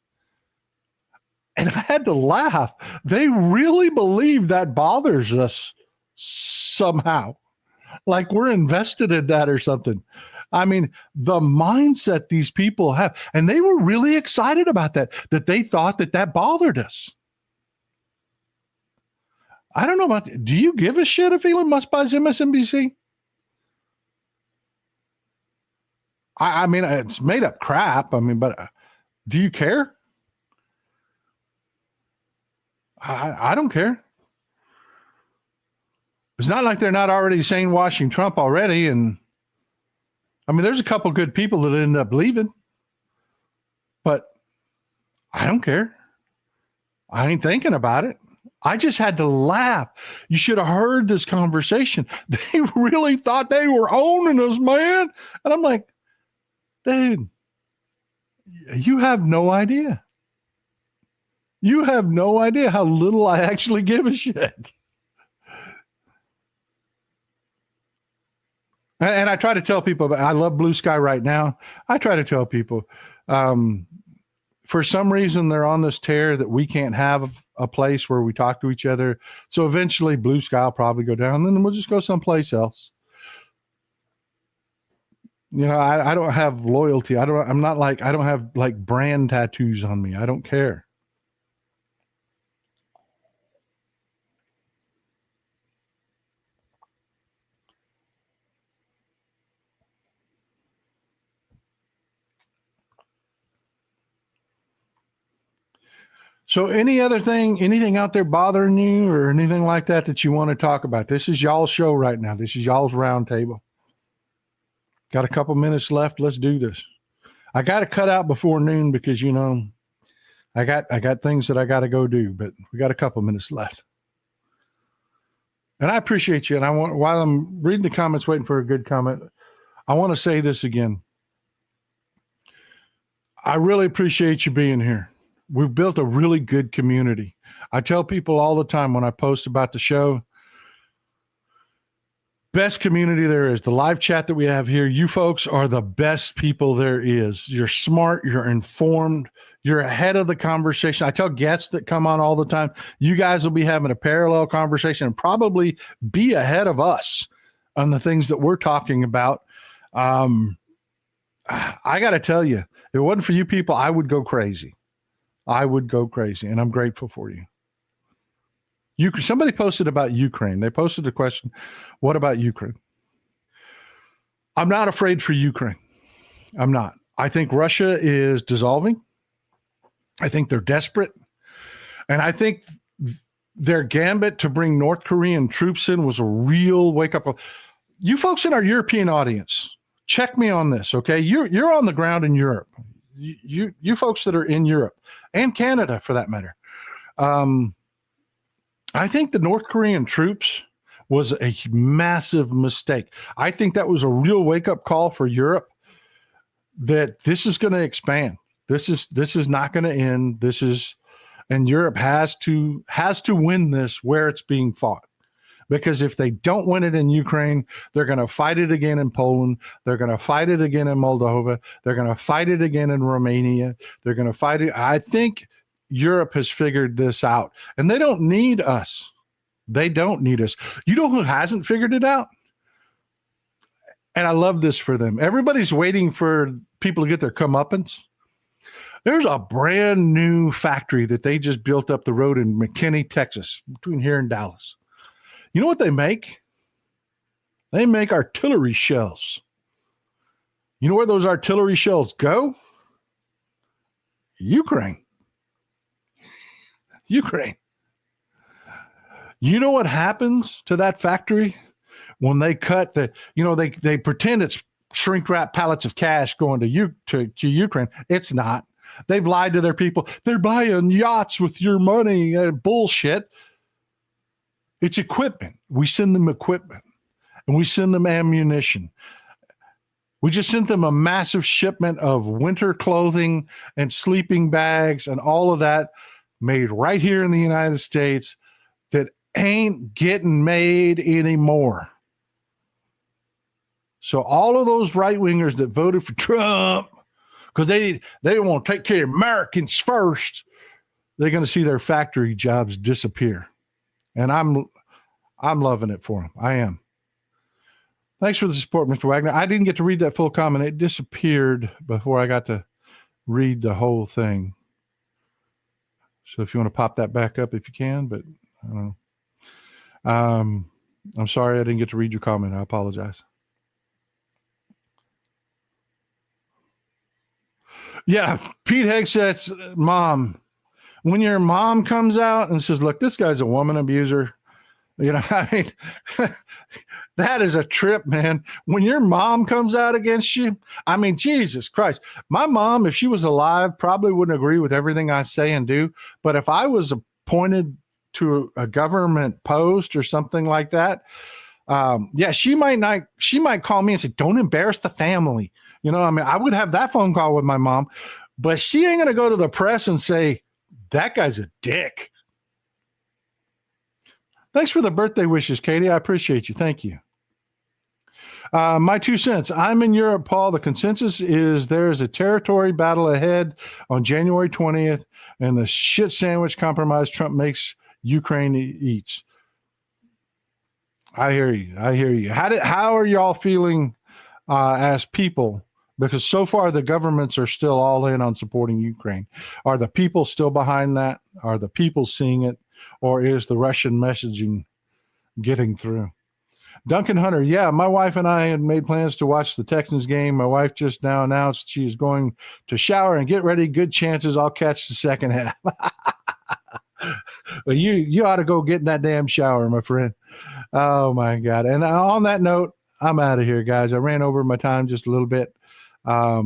And I had to laugh. They really believe that bothers us somehow. Like we're invested in that or something. I mean, the mindset these people have, and they were really excited about that they thought that bothered us. I don't know about, do you give a shit if Elon Musk buys MSNBC? I mean, it's made up crap. I mean, but do you care? I don't care. It's not like they're not already saying washing Trump already. And I mean, there's a couple good people that end up leaving, but I don't care. I ain't thinking about it. I just had to laugh. You should have heard this conversation. They really thought they were owning us, man. And I'm like, dude, you have no idea. You have no idea how little I actually give a shit. And I try to tell people, I love blue sky right now. I try to tell people, for some reason, they're on this tear that we can't have a place where we talk to each other. So eventually blue sky will probably go down, and then we'll just go someplace else. You know, I don't have loyalty. I don't have like brand tattoos on me. I don't care. So anything out there bothering you or anything like that you want to talk about? This is y'all's show right now. This is y'all's round table. Got a couple minutes left. Let's do this. I got to cut out before noon because, you know, I got things that I got to go do, but we got a couple minutes left. And I appreciate you. And while I'm reading the comments, waiting for a good comment, I want to say this again. I really appreciate you being here. We've built a really good community. I tell people all the time when I post about the show, best community there is. The live chat that we have here, you folks are the best people there is. You're smart, you're informed, you're ahead of the conversation. I tell guests that come on all the time, you guys will be having a parallel conversation and probably be ahead of us on the things that we're talking about. I got to tell you, if it wasn't for you people, I would go crazy. I would go crazy, and I'm grateful for you. Somebody posted about Ukraine. They posted a question, what about Ukraine? I'm not afraid for Ukraine. I'm not. I think Russia is dissolving. I think they're desperate. And I think their gambit to bring North Korean troops in was a real wake-up call. You folks in our European audience, check me on this, okay? You're on the ground in Europe. You folks that are in Europe and Canada, for that matter. I think the North Korean troops was a massive mistake. I think that was a real wake-up call for Europe that this is going to expand. This is not going to end. And Europe has to win this where it's being fought. Because if they don't win it in Ukraine, they're going to fight it again in Poland. They're going to fight it again in Moldova. They're going to fight it again in Romania. They're going to fight it. I think Europe has figured this out, and they don't need us. They don't need us. You know who hasn't figured it out? And I love this for them. Everybody's waiting for people to get their comeuppance. There's a brand new factory that they just built up the road in McKinney, Texas, between here and Dallas. You know what they make? They make artillery shells. You know where those artillery shells go? Ukraine. Ukraine. You know what happens to that factory when they cut they pretend it's shrink wrap pallets of cash going to Ukraine. It's not. They've lied to their people. They're buying yachts with your money. Bullshit. It's equipment. We send them equipment, and we send them ammunition. We just sent them a massive shipment of winter clothing and sleeping bags and all of that made right here in the United States that ain't getting made anymore. So all of those right-wingers that voted for Trump because they want to take care of Americans first, they're going to see their factory jobs disappear. And I'm loving it for them. I am. Thanks for the support, Mr. Wagner. I didn't get to read that full comment. It disappeared before I got to read the whole thing. So if you want to pop that back up, if you can, but I don't know. I'm sorry I didn't get to read your comment. I apologize. Yeah, Pete Hegseth's mom. When your mom comes out and says, look, this guy's a woman abuser, I mean, that is a trip, man. When your mom comes out against you, I mean, Jesus Christ. My mom, if she was alive, probably wouldn't agree with everything I say and do. But if I was appointed to a government post or something like that, yeah, she might call me and say, don't embarrass the family. I mean, I would have that phone call with my mom, but she ain't going to go to the press and say, that guy's a dick. Thanks for the birthday wishes, Katie. I appreciate you. Thank you. My 2 cents. I'm in Europe, Paul. The consensus is there is a territory battle ahead on January 20th, and the shit sandwich compromise Trump makes Ukraine eats. I hear you. How are y'all feeling as people? Because so far the governments are still all in on supporting Ukraine. Are the people still behind that? Are the people seeing it? Or is the Russian messaging getting through? Duncan Hunter, yeah, my wife and I had made plans to watch the Texans game. My wife just now announced she is going to shower and get ready. Good chances I'll catch the second half. Well, you ought to go get in that damn shower, my friend. Oh, my God. And on that note, I'm out of here, guys. I ran over my time just a little bit. I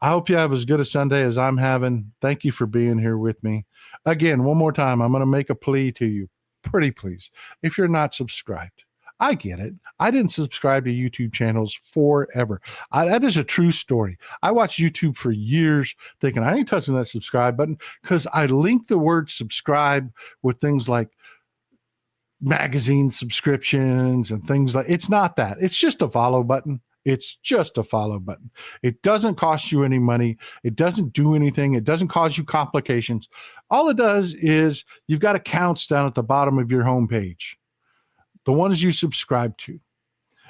hope you have as good a Sunday as I'm having. Thank you for being here with me. Again, one more time, I'm going to make a plea to you. Pretty please. If you're not subscribed, I get it. I didn't subscribe to YouTube channels forever. That is a true story. I watched YouTube for years thinking I ain't touching that subscribe button because I linked the word subscribe with things like magazine subscriptions and things like it's not that. It's just a follow button. It's just a follow button. It doesn't cost you any money. It doesn't do anything. It doesn't cause you complications. All it does is you've got accounts down at the bottom of your homepage, the ones you subscribe to,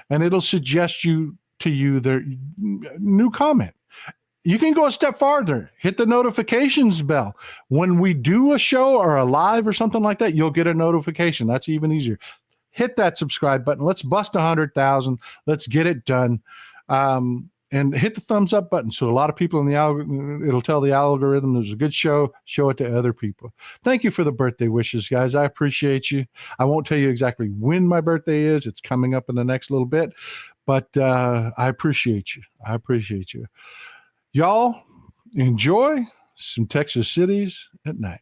and it'll suggest to you their new comment. You can go a step farther, hit the notifications bell. When we do a show or a live or something like that, you'll get a notification. That's even easier. Hit that subscribe button. Let's bust 100,000. Let's get it done. And hit the thumbs up button. So a lot of people in the algorithm, it'll tell the algorithm there's a good show. Show it to other people. Thank you for the birthday wishes, guys. I appreciate you. I won't tell you exactly when my birthday is. It's coming up in the next little bit, but I appreciate you. I appreciate you. Y'all enjoy some Texas cities at night.